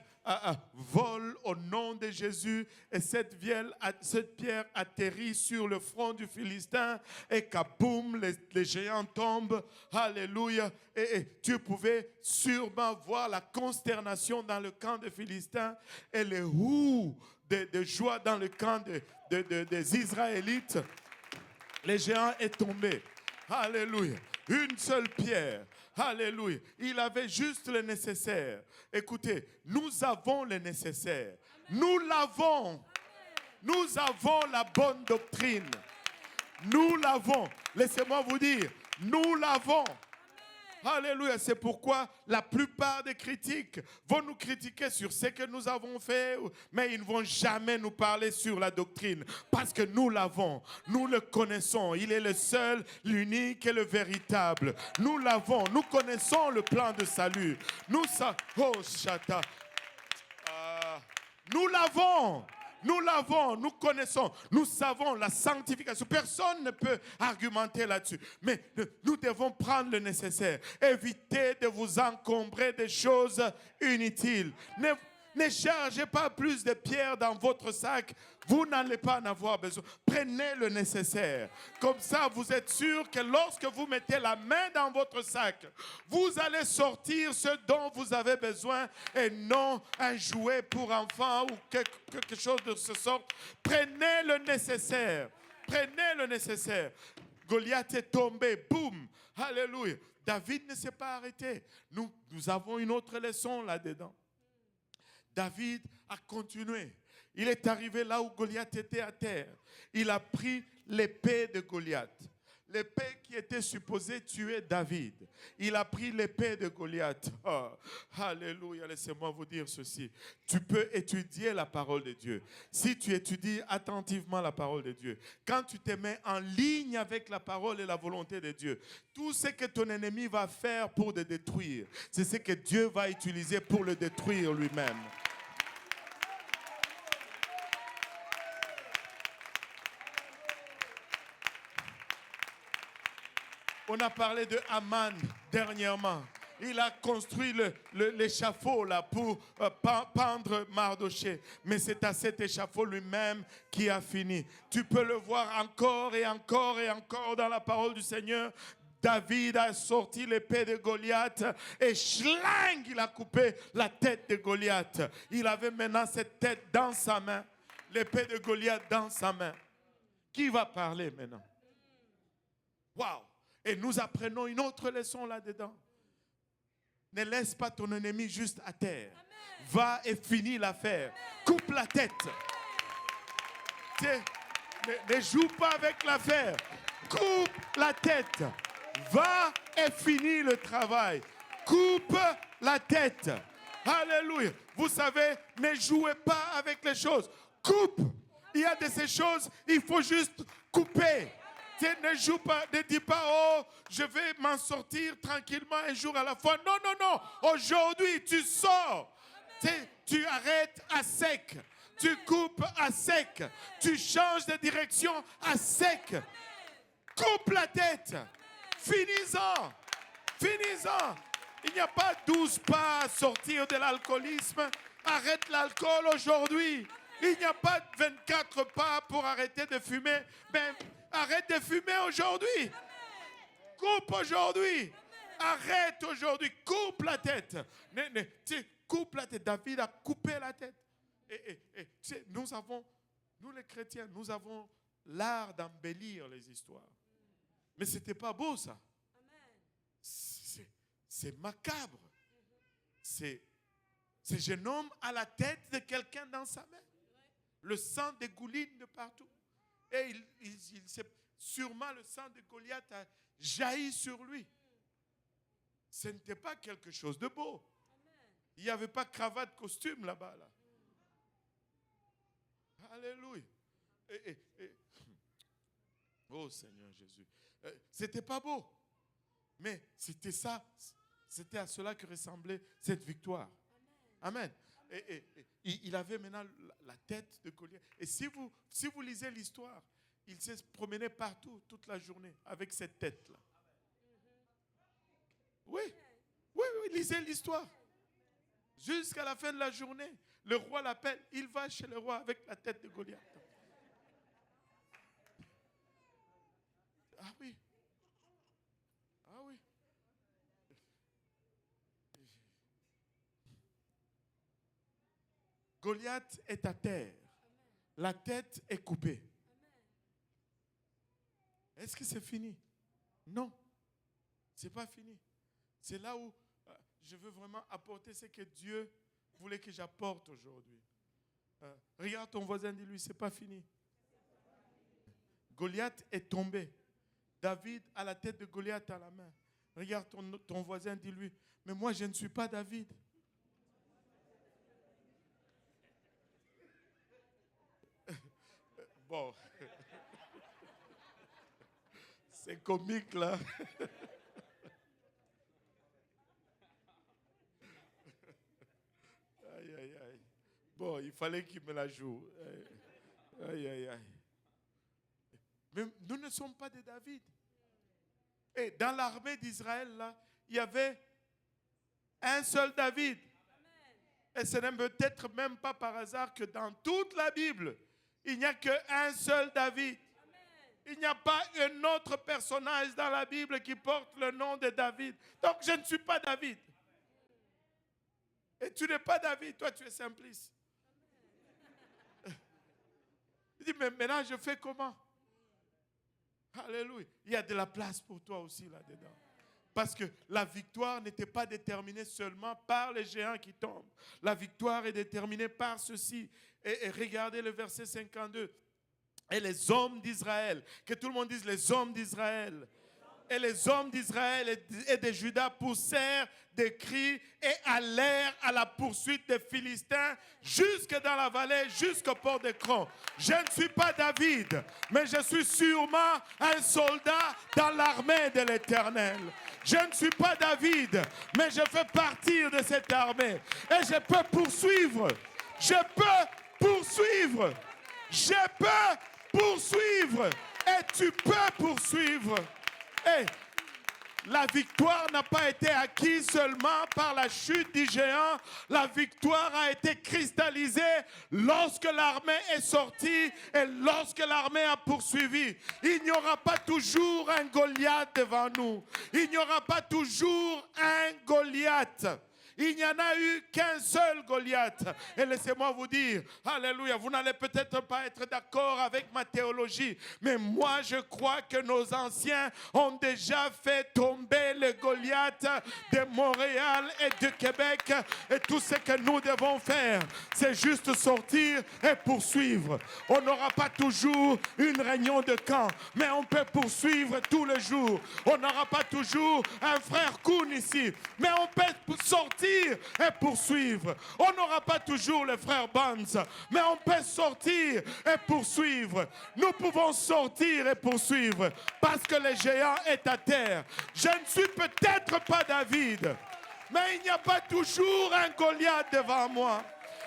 vole au nom de Jésus et cette pierre atterrit sur le front du Philistin et kaboum, les géants tombent. Alléluia. Et tu pouvais sûrement voir la consternation dans le camp des Philistins et les houes de joie dans le camp des Israélites. Les géants est tombé. Alléluia. Une seule pierre. Alléluia. Il avait juste le nécessaire. Écoutez, nous avons le nécessaire. Nous l'avons. Nous avons la bonne doctrine. Nous l'avons. Laissez-moi vous dire, nous l'avons. Alléluia. C'est pourquoi la plupart des critiques vont nous critiquer sur ce que nous avons fait, mais ils ne vont jamais nous parler sur la doctrine. Parce que nous l'avons. Nous le connaissons. Il est le seul, l'unique et le véritable. Nous l'avons. Nous connaissons le plan de salut. Nous l'avons. Nous l'avons, nous connaissons, nous savons la sanctification. Personne ne peut argumenter là-dessus. Mais nous devons prendre le nécessaire. Évitez de vous encombrer des choses inutiles. Ne chargez pas plus de pierres dans votre sac. Vous n'allez pas en avoir besoin. Prenez le nécessaire. Comme ça, vous êtes sûr que lorsque vous mettez la main dans votre sac, vous allez sortir ce dont vous avez besoin et non un jouet pour enfants ou quelque chose de ce sort. Prenez le nécessaire. Prenez le nécessaire. Goliath est tombé. Boum. Alléluia. David ne s'est pas arrêté. Nous avons une autre leçon là-dedans. David a continué. Il est arrivé là où Goliath était à terre. Il a pris l'épée de Goliath. L'épée qui était supposée tuer David. Il a pris l'épée de Goliath. Oh, alléluia, laissez-moi vous dire ceci. Tu peux étudier la parole de Dieu. Si tu étudies attentivement la parole de Dieu, quand tu te mets en ligne avec la parole et la volonté de Dieu, tout ce que ton ennemi va faire pour te détruire, c'est ce que Dieu va utiliser pour le détruire lui-même. On a parlé de Haman dernièrement. Il a construit l'échafaud là pour pendre Mardochée. Mais c'est à cet échafaud lui-même qui a fini. Tu peux le voir encore et encore et encore dans la parole du Seigneur. David a sorti l'épée de Goliath et schlang, il a coupé la tête de Goliath. Il avait maintenant cette tête dans sa main. L'épée de Goliath dans sa main. Qui va parler maintenant? Waouh! Et nous apprenons une autre leçon là-dedans. Ne laisse pas ton ennemi juste à terre. Amen. Va et finis l'affaire. Coupe la tête. Ne joue pas avec l'affaire. Coupe la tête. Va et finis le travail. Coupe la tête. Alléluia. Vous savez, ne jouez pas avec les choses. Coupe. Il y a de ces choses, il faut juste couper. Ne joue pas, ne dis pas, oh, je vais m'en sortir tranquillement un jour à la fois. Non, non, non. Aujourd'hui, tu sors. Tu arrêtes à sec. Tu coupes à sec. Tu changes de direction à sec. Coupe la tête. Finis-en. Finis-en. Il n'y a pas 12 pas à sortir de l'alcoolisme. Arrête l'alcool aujourd'hui. Il n'y a pas 24 pas pour arrêter de fumer. Mais arrête de fumer aujourd'hui. Coupe aujourd'hui. Arrête aujourd'hui. Coupe la tête. Coupe la tête. David a coupé la tête. Nous les chrétiens, nous avons l'art d'embellir les histoires. Mais ce n'était pas beau ça. C'est macabre. Ce jeune homme a la tête de quelqu'un dans sa main. Le sang dégouline de partout. Et sûrement le sang de Goliath a jailli sur lui. Ce n'était pas quelque chose de beau. Il n'y avait pas cravate, costume là-bas. Là. Alléluia. Oh Seigneur Jésus. C'était pas beau. Mais c'était ça. C'était à cela que ressemblait cette victoire. Amen. Il avait maintenant la tête de Goliath. Et si vous lisez l'histoire, il s'est promené partout toute la journée avec cette tête-là. Oui, lisez l'histoire. Jusqu'à la fin de la journée, le roi l'appelle. Il va chez le roi avec la tête de Goliath. Ah oui. Ah oui. Goliath est à terre. La tête est coupée. Est-ce que c'est fini? Non. Ce n'est pas fini. C'est là où je veux vraiment apporter ce que Dieu voulait que j'apporte aujourd'hui. Regarde ton voisin, dis-lui, ce n'est pas fini. Goliath est tombé. David a la tête de Goliath à la main. Regarde ton voisin, dis-lui, mais moi je ne suis pas David. Bon, c'est comique là. Aïe, aïe, aïe. Bon, il fallait qu'il me la joue. Aïe, aïe, aïe. Mais nous ne sommes pas de David. Et dans l'armée d'Israël, là, il y avait un seul David. Et ce n'est peut-être même pas par hasard que dans toute la Bible, il n'y a qu'un seul David. Il n'y a pas un autre personnage dans la Bible qui porte le nom de David. Donc je ne suis pas David. Et tu n'es pas David, toi tu es Simplice. Il dit, mais maintenant je fais comment? Alléluia. Il y a de la place pour toi aussi là-dedans. Parce que la victoire n'était pas déterminée seulement par les géants qui tombent. La victoire est déterminée par ceci. Et regardez le verset 52. Et les hommes d'Israël, que tout le monde dise les hommes d'Israël. Et les hommes d'Israël et de Juda poussèrent des cris et allèrent à la poursuite des Philistins jusque dans la vallée, jusqu'au port d'Écron. Je ne suis pas David, mais je suis sûrement un soldat dans l'armée de l'Éternel. Je ne suis pas David, mais je fais partie de cette armée. Et je peux poursuivre. Je peux poursuivre. Je peux poursuivre. Et tu peux poursuivre. Hey, La victoire n'a pas été acquise seulement par la chute du géant. La victoire a été cristallisée lorsque l'armée est sortie et lorsque l'armée a poursuivi. Il n'y aura pas toujours un Goliath devant nous. Il n'y aura pas toujours un Goliath. Il n'y en a eu qu'un seul Goliath. Et laissez-moi vous dire, alléluia, vous n'allez peut-être pas être d'accord avec ma théologie, mais moi je crois que nos anciens ont déjà fait tomber le Goliath de Montréal et de Québec. Et tout ce que nous devons faire, c'est juste sortir et poursuivre. On n'aura pas toujours une réunion de camp, mais on peut poursuivre tous les jours. On n'aura pas toujours un frère Koun ici, mais on peut sortir et poursuivre. On n'aura pas toujours le frère Banz, mais on peut sortir et poursuivre. Nous pouvons sortir et poursuivre parce que le géant est à terre. Je ne suis peut-être pas David, mais il n'y a pas toujours un Goliath devant moi.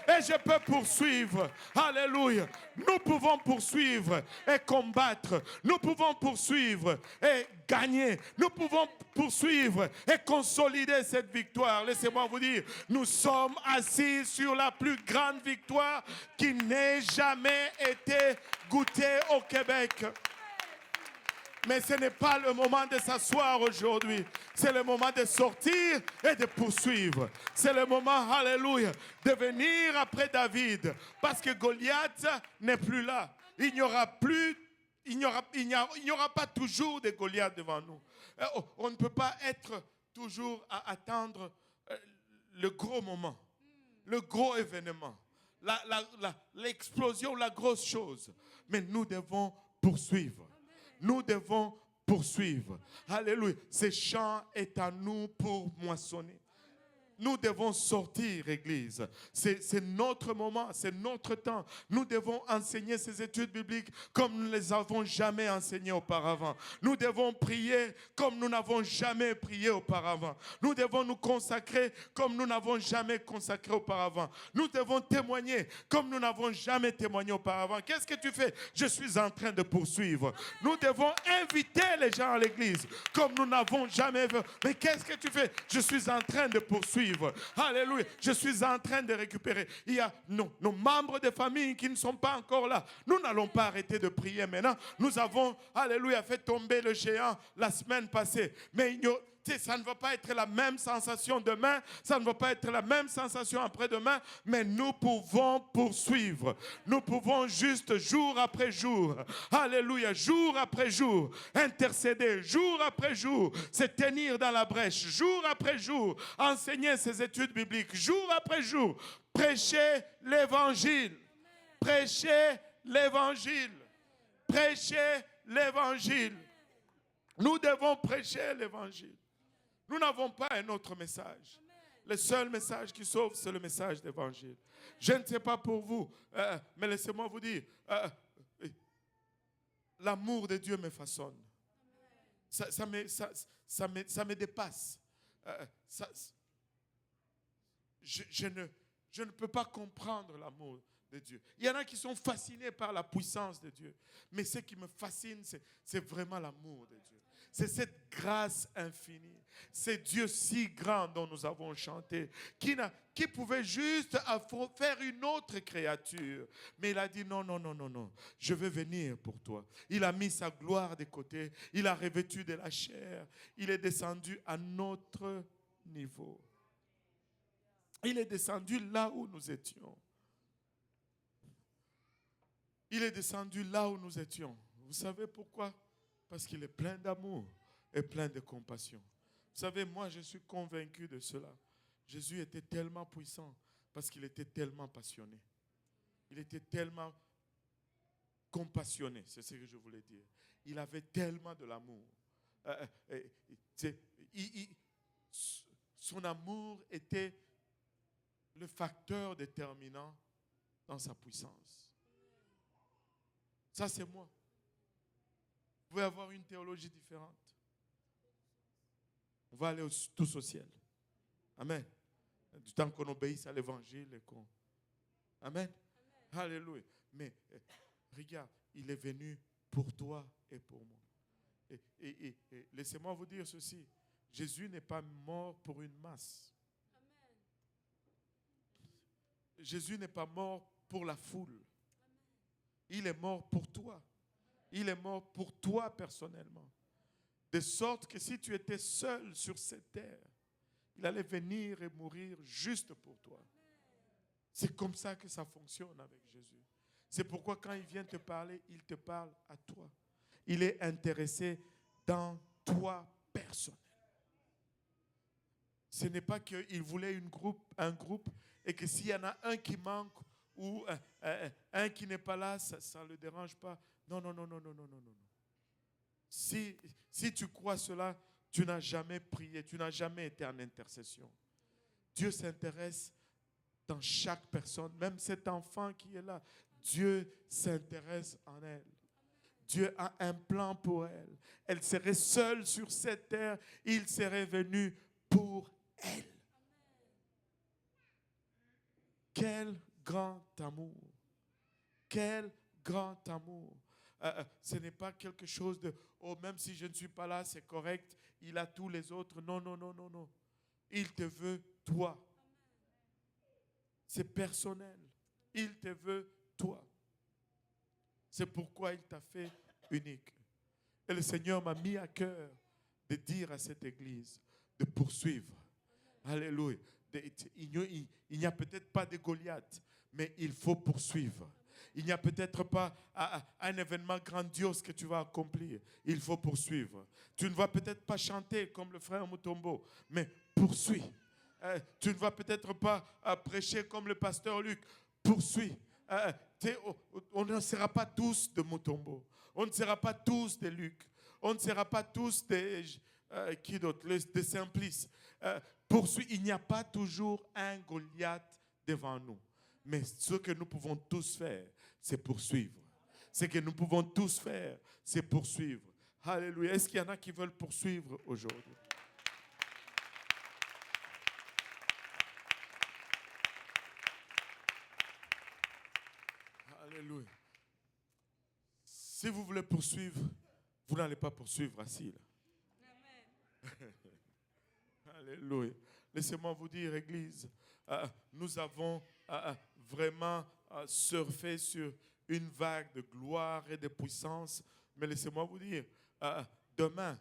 Et je peux poursuivre. Alléluia. Nous pouvons poursuivre et combattre. Nous pouvons poursuivre et gagner. Nous pouvons poursuivre et consolider cette victoire. Laissez-moi vous dire, nous sommes assis sur la plus grande victoire qui n'ait jamais été goûtée au Québec. Mais ce n'est pas le moment de s'asseoir aujourd'hui. C'est le moment de sortir et de poursuivre. C'est le moment, alléluia, de venir après David. Parce que Goliath n'est plus là. Il n'y aura pas toujours de Goliath devant nous. On ne peut pas être toujours à attendre le gros moment, le gros événement, l'explosion, la grosse chose. Mais nous devons poursuivre. Nous devons poursuivre. Alléluia. Ce champ est à nous pour moissonner. Nous devons sortir, Église. C'est notre moment, c'est notre temps. Nous devons enseigner ces études bibliques comme nous ne les avons jamais enseignées auparavant. Nous devons prier comme nous n'avons jamais prié auparavant. Nous devons nous consacrer comme nous n'avons jamais consacré auparavant. Nous devons témoigner comme nous n'avons jamais témoigné auparavant. Qu'est-ce que tu fais? Je suis en train de poursuivre. Nous devons inviter les gens à l'église comme nous n'avons jamais vu. Mais qu'est-ce que tu fais? Je suis en train de poursuivre. Alléluia. Je suis en train de récupérer. Il y a nos membres de famille qui ne sont pas encore là. Nous n'allons pas arrêter de prier maintenant. Nous avons, alléluia, fait tomber le géant la semaine passée. Mais ça ne va pas être la même sensation demain, ça ne va pas être la même sensation après-demain, mais nous pouvons poursuivre. Nous pouvons juste jour après jour, alléluia, jour après jour, intercéder, jour après jour, se tenir dans la brèche, jour après jour, enseigner ses études bibliques, jour après jour, prêcher l'évangile, prêcher l'évangile, prêcher l'évangile. Nous devons prêcher l'évangile. Nous n'avons pas un autre message. Le seul message qui sauve, c'est le message d'évangile. Je ne sais pas pour vous, mais laissez-moi vous dire, l'amour de Dieu me façonne. Ça me dépasse. Je ne peux pas comprendre l'amour de Dieu. Il y en a qui sont fascinés par la puissance de Dieu. Mais ce qui me fascine, c'est vraiment l'amour de Dieu. C'est cette grâce infinie. C'est Dieu si grand dont nous avons chanté, qui pouvait juste faire une autre créature. Mais il a dit non, non, non, non, non. Je veux venir pour toi. Il a mis sa gloire de côté. Il a revêtu de la chair. Il est descendu à notre niveau. Il est descendu là où nous étions. Il est descendu là où nous étions. Vous savez pourquoi? Parce qu'il est plein d'amour et plein de compassion. Vous savez, moi, je suis convaincu de cela. Jésus était tellement puissant parce qu'il était tellement passionné. Il était tellement compassionné, c'est ce que je voulais dire. Il avait tellement de l'amour. Son amour était le facteur déterminant dans sa puissance. Ça, c'est moi. Vous pouvez avoir une théologie différente. On va aller tous au ciel. Amen. Du temps qu'on obéisse à l'évangile et qu'on... Amen. Alléluia. Mais regarde, il est venu pour toi et pour moi. Et laissez-moi vous dire ceci. Jésus n'est pas mort pour une masse. Jésus n'est pas mort pour la foule. Il est mort pour toi. Il est mort pour toi personnellement. De sorte que si tu étais seul sur cette terre, il allait venir et mourir juste pour toi. C'est comme ça que ça fonctionne avec Jésus. C'est pourquoi quand il vient te parler, il te parle à toi. Il est intéressé dans toi personnel. Ce n'est pas qu'il voulait un groupe et que s'il y en a un qui manque ou un qui n'est pas là, ça ne le dérange pas. Non. Si tu crois cela, tu n'as jamais prié, tu n'as jamais été en intercession. Dieu s'intéresse dans chaque personne, même cet enfant qui est là. Dieu s'intéresse en elle. Dieu a un plan pour elle. Elle serait seule sur cette terre. Il serait venu pour elle. Quel grand amour. Quel grand amour. Ce n'est pas quelque chose de, oh, même si je ne suis pas là, c'est correct. Il a tous les autres. Non. Il te veut toi. C'est personnel. Il te veut toi. C'est pourquoi il t'a fait unique. Et le Seigneur m'a mis à cœur de dire à cette église de poursuivre. Alléluia. Il n'y a peut-être pas de Goliath, mais il faut poursuivre. Il n'y a peut-être pas un événement grandiose que tu vas accomplir. Il faut poursuivre. Tu ne vas peut-être pas chanter comme le frère Mutombo, mais poursuis. Tu ne vas peut-être pas prêcher comme le pasteur Luc. Poursuis. On ne sera pas tous de Mutombo. On ne sera pas tous des Luc. On ne sera pas tous des qui d'autre, des Simplices. Poursuis. Il n'y a pas toujours un Goliath devant nous. Mais ce que nous pouvons tous faire, c'est poursuivre. Ce que nous pouvons tous faire, c'est poursuivre. Alléluia. Est-ce qu'il y en a qui veulent poursuivre aujourd'hui? Alléluia. Si vous voulez poursuivre, vous n'allez pas poursuivre assis. Amen. Alléluia. Laissez-moi vous dire, Église, nous avons vraiment surfé sur une vague de gloire et de puissance. Mais laissez-moi vous dire, demain,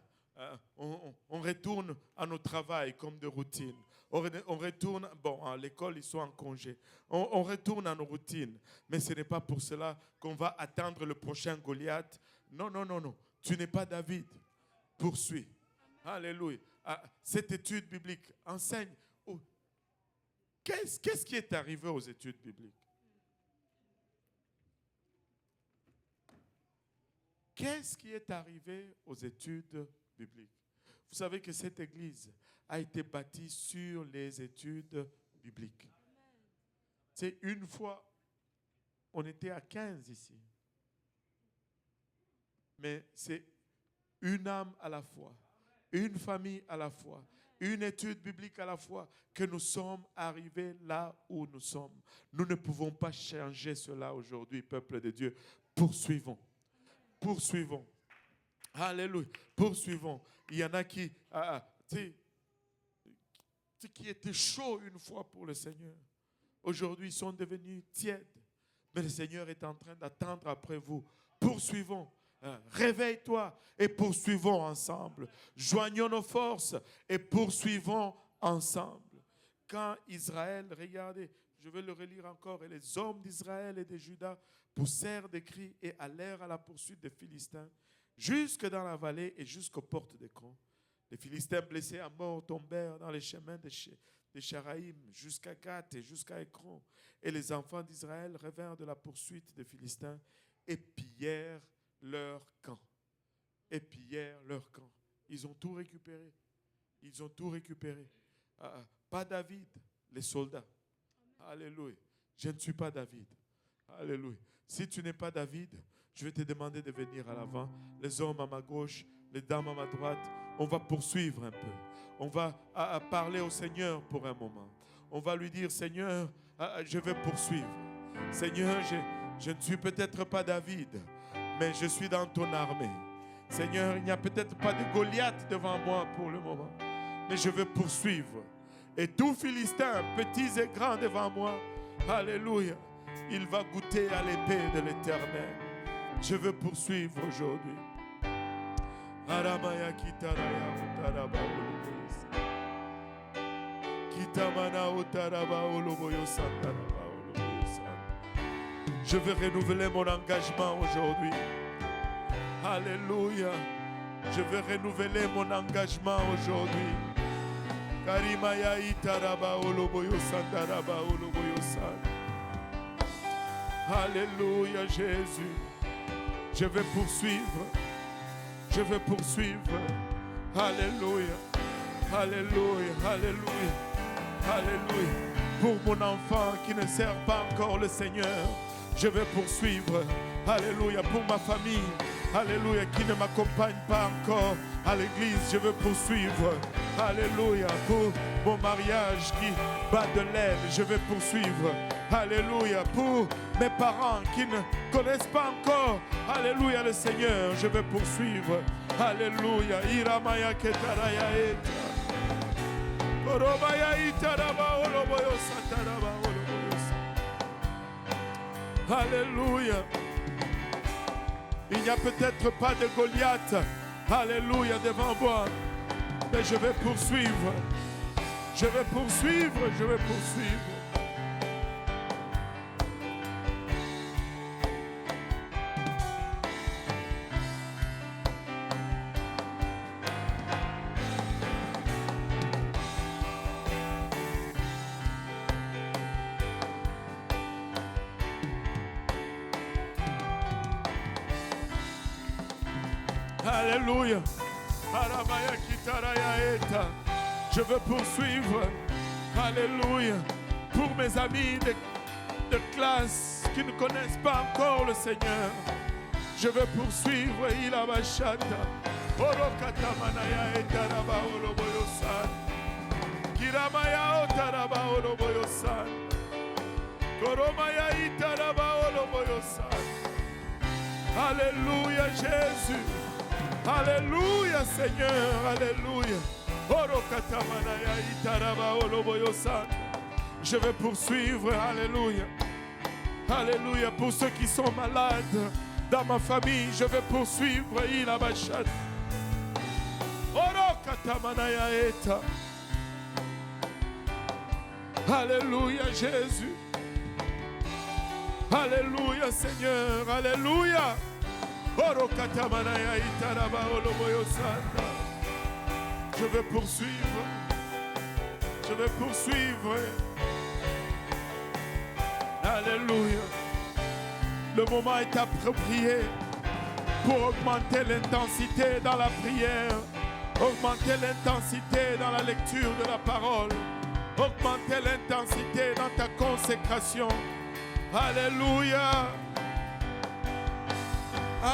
on retourne à nos travails comme de routine. On retourne, bon, à l'école, ils sont en congé. On retourne à nos routines. Mais ce n'est pas pour cela qu'on va attendre le prochain Goliath. Non. Tu n'es pas David. Poursuis. Alléluia. Cette étude biblique enseigne. Qu'est-ce qui est arrivé aux études bibliques? Qu'est-ce qui est arrivé aux études bibliques? Vous savez que cette église a été bâtie sur les études bibliques. C'est une fois, on était à 15 ici. Mais c'est une âme à la fois, une famille à la fois, une étude biblique à la fois, que nous sommes arrivés là où nous sommes. Nous ne pouvons pas changer cela aujourd'hui, peuple de Dieu. Poursuivons. Alléluia. Poursuivons. Il y en a qui étaient chauds une fois pour le Seigneur. Aujourd'hui, ils sont devenus tièdes. Mais le Seigneur est en train d'attendre après vous. Poursuivons. Réveille-toi et poursuivons ensemble. Joignons nos forces et poursuivons ensemble. Quand Israël, regardez, je vais le relire encore, et les hommes d'Israël et de Juda poussèrent des cris et allèrent à la poursuite des Philistins, jusque dans la vallée et jusqu'aux portes d'Écron. Les Philistins blessés à mort tombèrent dans les chemins de Charaïm jusqu'à Gath et jusqu'à Écron. Et les enfants d'Israël revinrent de la poursuite des Philistins et pillèrent leur camp. Ils ont tout récupéré. Pas David, les soldats. Alléluia. Je ne suis pas David. Alléluia. Si tu n'es pas David, je vais te demander de venir à l'avant. Les hommes à ma gauche, les dames à ma droite. On va poursuivre un peu. On va parler au Seigneur pour un moment. On va lui dire, Seigneur, je vais poursuivre. Seigneur, je ne suis peut-être pas David, mais je suis dans ton armée. Seigneur, il n'y a peut-être pas de Goliath devant moi pour le moment. mais je veux poursuivre. Et tout Philistin, petits et grands devant moi, alléluia, il va goûter à l'épée de l'Éternel. Je veux poursuivre aujourd'hui. Aramaya kitaraya utaraba oloboyosa. Kitamana utaraba oloboyosa taraba oloboyosa. Je veux renouveler mon engagement aujourd'hui. Alléluia. Je veux renouveler mon engagement aujourd'hui. Karimaya itaraba oloboyosa taraba oloboyosa. Alléluia Jésus. Je vais poursuivre. Je veux poursuivre. Alléluia. Alléluia. Alléluia. Alléluia. Pour mon enfant qui ne sert pas encore le Seigneur, je veux poursuivre. Alléluia. Pour ma famille, alléluia, qui ne m'accompagne pas encore à l'église, je veux poursuivre. Alléluia. Pour mon mariage qui bat de l'aile, je vais poursuivre. Alléluia. Pour mes parents qui ne connaissent pas encore, alléluia, le Seigneur, je vais poursuivre. Alléluia. Iramaya ketaraya eta. Orobaya itaraba oloboyosa taraba oloboyosa. Alléluia. Il n'y a peut-être pas de Goliath, alléluia, devant moi, mais je vais poursuivre. Je vais poursuivre, je vais poursuivre. Alléluia. Je veux poursuivre. Alléluia. Pour mes amis de classe qui ne connaissent pas encore le Seigneur, je veux poursuivre. Il a ma chata. Orokatamanaya etaraba oloboyosan. Kiramaya otaraba oloboyosan. Koromaya itaraba oloboyosan. Alléluia Jésus. Alléluia Seigneur, alléluia. Je vais poursuivre, alléluia. Alléluia, pour ceux qui sont malades dans ma famille, je vais poursuivre. Alléluia Jésus. Alléluia Seigneur, alléluia. Je vais poursuivre. Je vais poursuivre. Alléluia. Le moment est approprié pour augmenter l'intensité dans la prière, augmenter l'intensité dans la lecture de la parole, augmenter l'intensité dans ta consécration. Alléluia.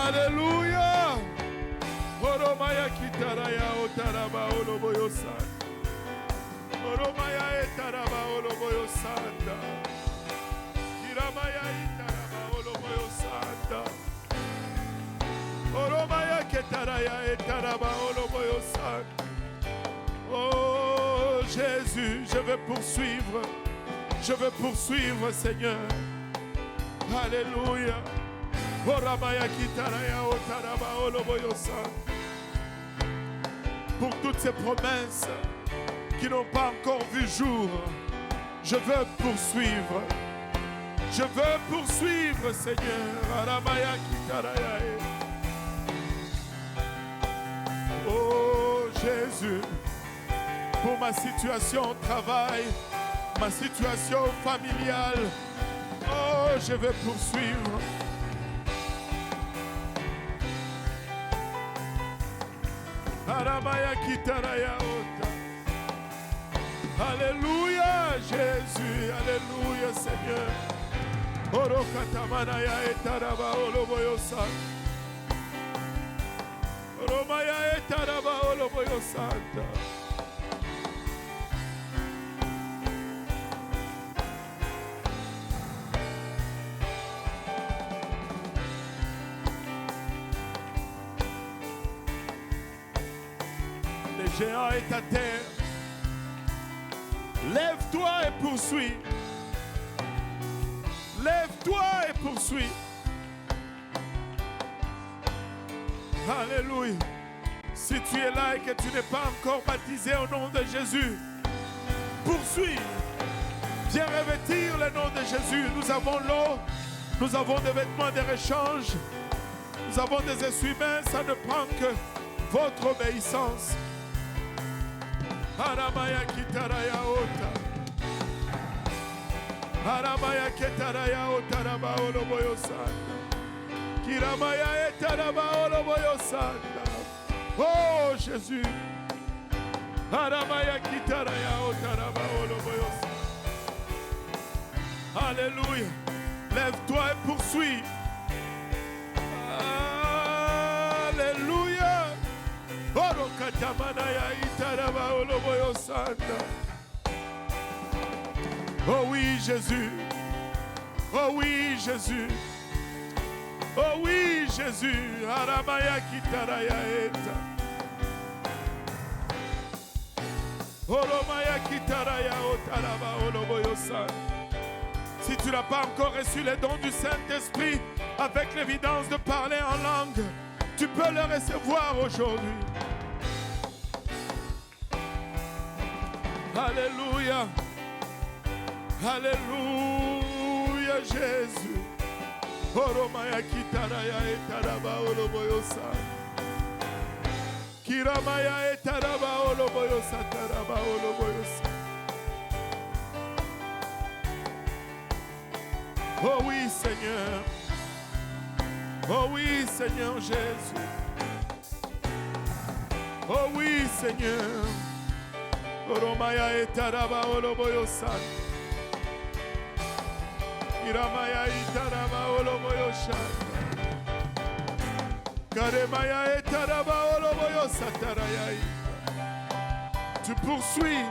Alléluia. Oromaya kitaraya otaraba oloboyosa. Oromaya etaraba oloboyosanda. Kiramaya itaraba oloboyosanda. Oromaya ketaraya etaraba oloboyosanda. Oh Jésus, je veux poursuivre. Je veux poursuivre, Seigneur. Alléluia. Pour toutes ces promesses qui n'ont pas encore vu jour, je veux poursuivre. Je veux poursuivre, Seigneur. Oh Jésus, pour ma situation au travail, ma situation familiale, oh, je vais poursuivre. Alléluia Jésus, alléluia Seigneur. Orokatamanaya etaraba oloboyosa. Oromaya etaraba oloboyosanta. Le géant est à terre. Lève-toi et poursuis. Lève-toi et poursuis. Alléluia. Si tu es là et que tu n'es pas encore baptisé au nom de Jésus, poursuis. Viens revêtir le nom de Jésus. Nous avons l'eau, nous avons des vêtements de rechange, nous avons des essuie-mains. Ça ne prend que votre obéissance. Aramaya kitaraya ota. Aramaya ketaraya otaraba oloboyosanda. Kiramaya etaraba oloboyosanda. Oh Jésus. Aramaya kitaraya otaraba oloboyosanda. Alléluia. Lève-toi et poursuis. Alléluia. Oh oui, Jésus. Oh oui, Jésus. Oh oui, Jésus. Aramaya kitaraya eta. Oromaya kitaraya otaraba oloboyosanda. Si tu n'as pas encore reçu les dons du Saint-Esprit avec l'évidence de parler en langue, tu peux le recevoir aujourd'hui. Alléluia. Alléluia, Jésus. Oromaya kitaraya etaraba oloboyosa. Kiramaya etaraba oloboyosa taraba oloboyosa. Oh oui, Seigneur. Oh oui, Seigneur Jésus. Oh oui, Seigneur. Oromaya etaraba oloboyosa. Kiramaya etaraba oloboyosa. Karemaya etaraba oloboyosa taraya. Tu poursuis.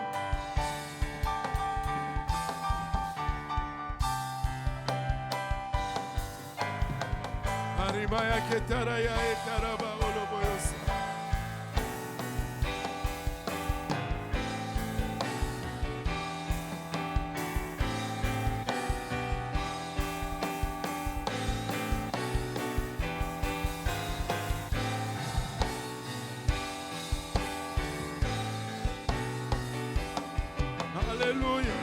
Arimaya ketaraya etaraba oloboyosa. Alléluia.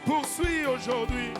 Poursuis aujourd'hui.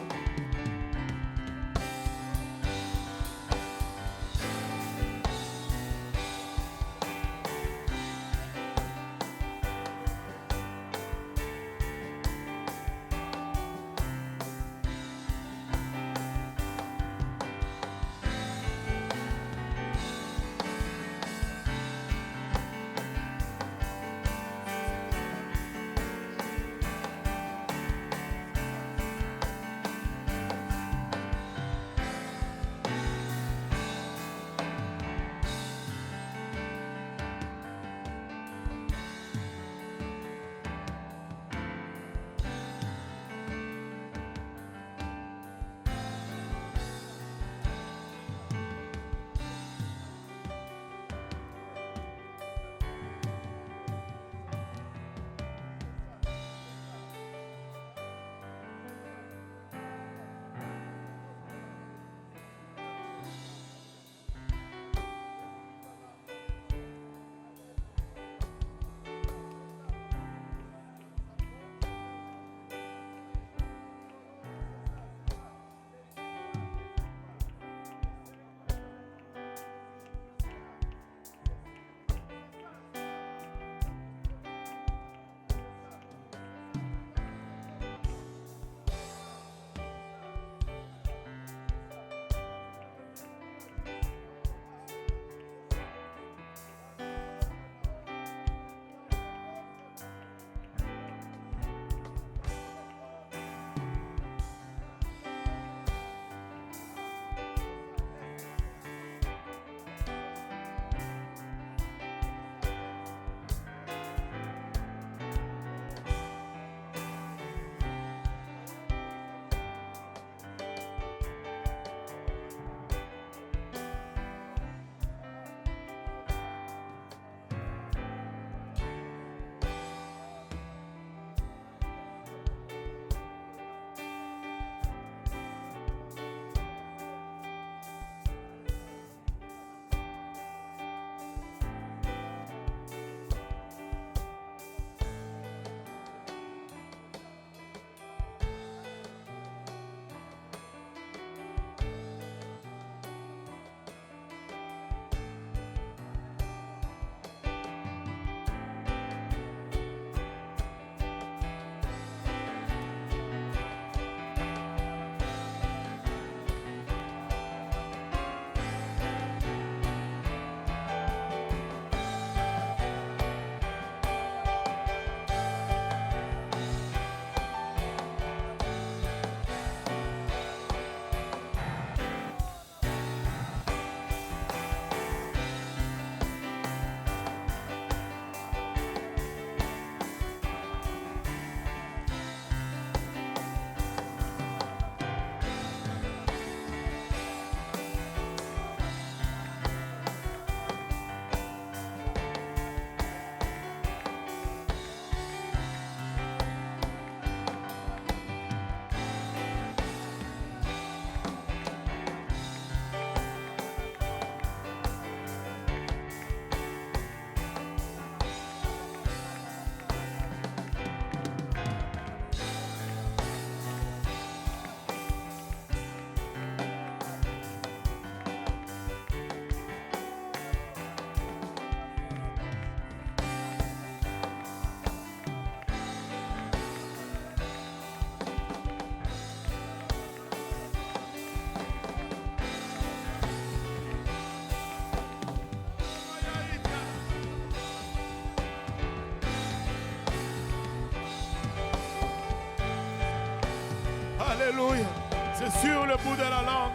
Alléluia. C'est sur le bout de la langue.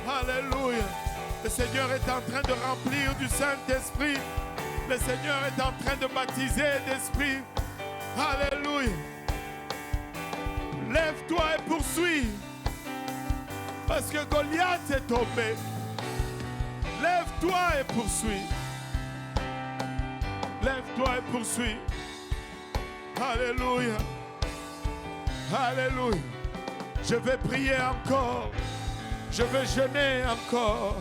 Alléluia. Le Seigneur est en train de remplir du Saint-Esprit. Le Seigneur est en train de baptiser d'Esprit. Alléluia. Lève-toi et poursuis. Parce que Goliath est tombé. Lève-toi et poursuis. Lève-toi et poursuis. Alléluia. Alléluia. Je vais prier encore. Je vais jeûner encore.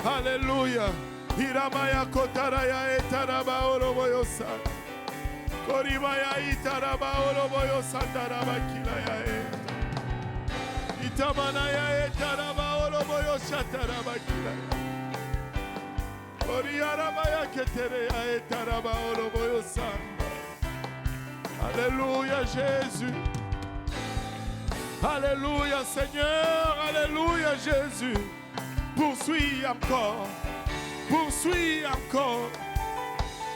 Alléluia. Hiramaya kotaraya etaraba oroboyosa. Korimaya itaraba oroboyosa taraba kilaya e. Itamanaya etaraba oroboyosa taraba kilaya. Koriarabaya ketereya etaraba oroboyosa. Alléluia Jésus. Alléluia Seigneur. Alléluia Jésus. Poursuis encore. Poursuis encore.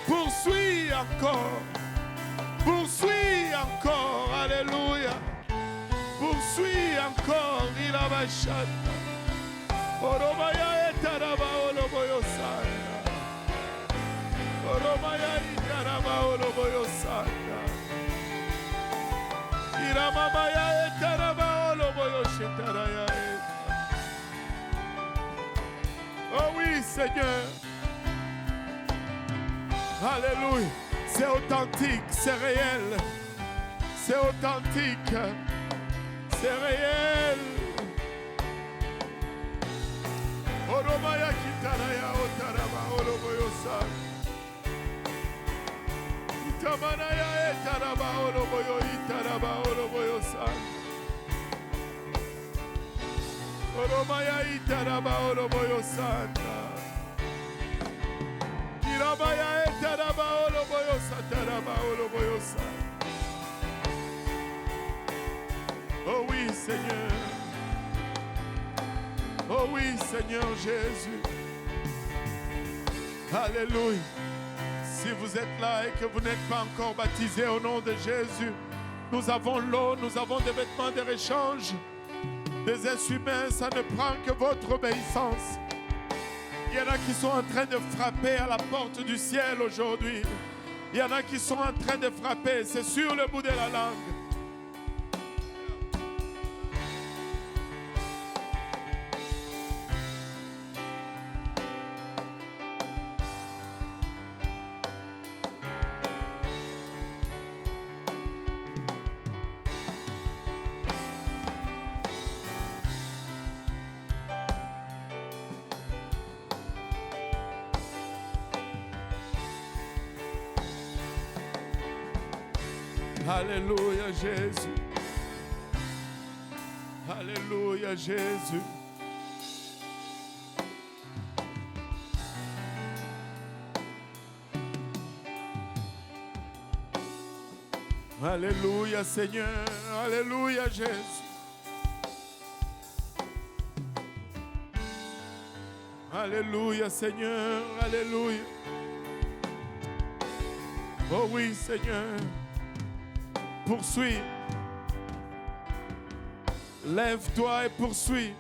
Poursuis encore. Poursuis encore. Alléluia. Poursuis encore. Il a bachata. Oromaya etaraba oloboyosana. Oromaya etaraba oloboyosana. Iramamaya etaraba oloboyoshetaraya. Oh oui, Seigneur. Alléluia. C'est authentique, c'est réel. C'est authentique. C'est réel. Oromaya kitaraya otaraba oloboyosa. Itamanaya etaraba oloboyo itaraba oloboyosa. Oromaya itaraba oloboyosana. Irabaya etaraba oloboyosa taraba oloboyosa. Oh oui, Seigneur. Oh oui, Seigneur Jésus. Alléluia. Si vous êtes là et que vous n'êtes pas encore baptisé au nom de Jésus, nous avons l'eau, nous avons des vêtements de réchange. Des instruments, ça ne prend que votre obéissance. Il y en a qui sont en train de frapper à la porte du ciel aujourd'hui. Il y en a qui sont en train de frapper, c'est sur le bout de la langue. Alléluia Jésus. Alléluia Jésus. Alléluia Seigneur. Alléluia Jésus. Alléluia Seigneur. Alléluia. Oh oui Seigneur. Poursuis. Lève-toi et poursuis.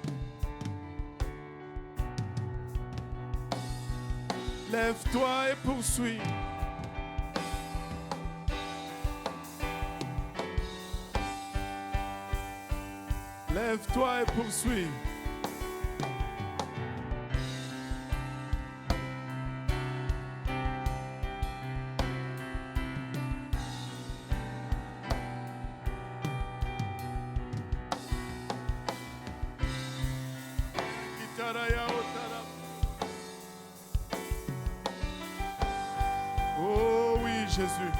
Lève-toi et poursuis. Lève-toi et poursuis. Oh oui, Jésus.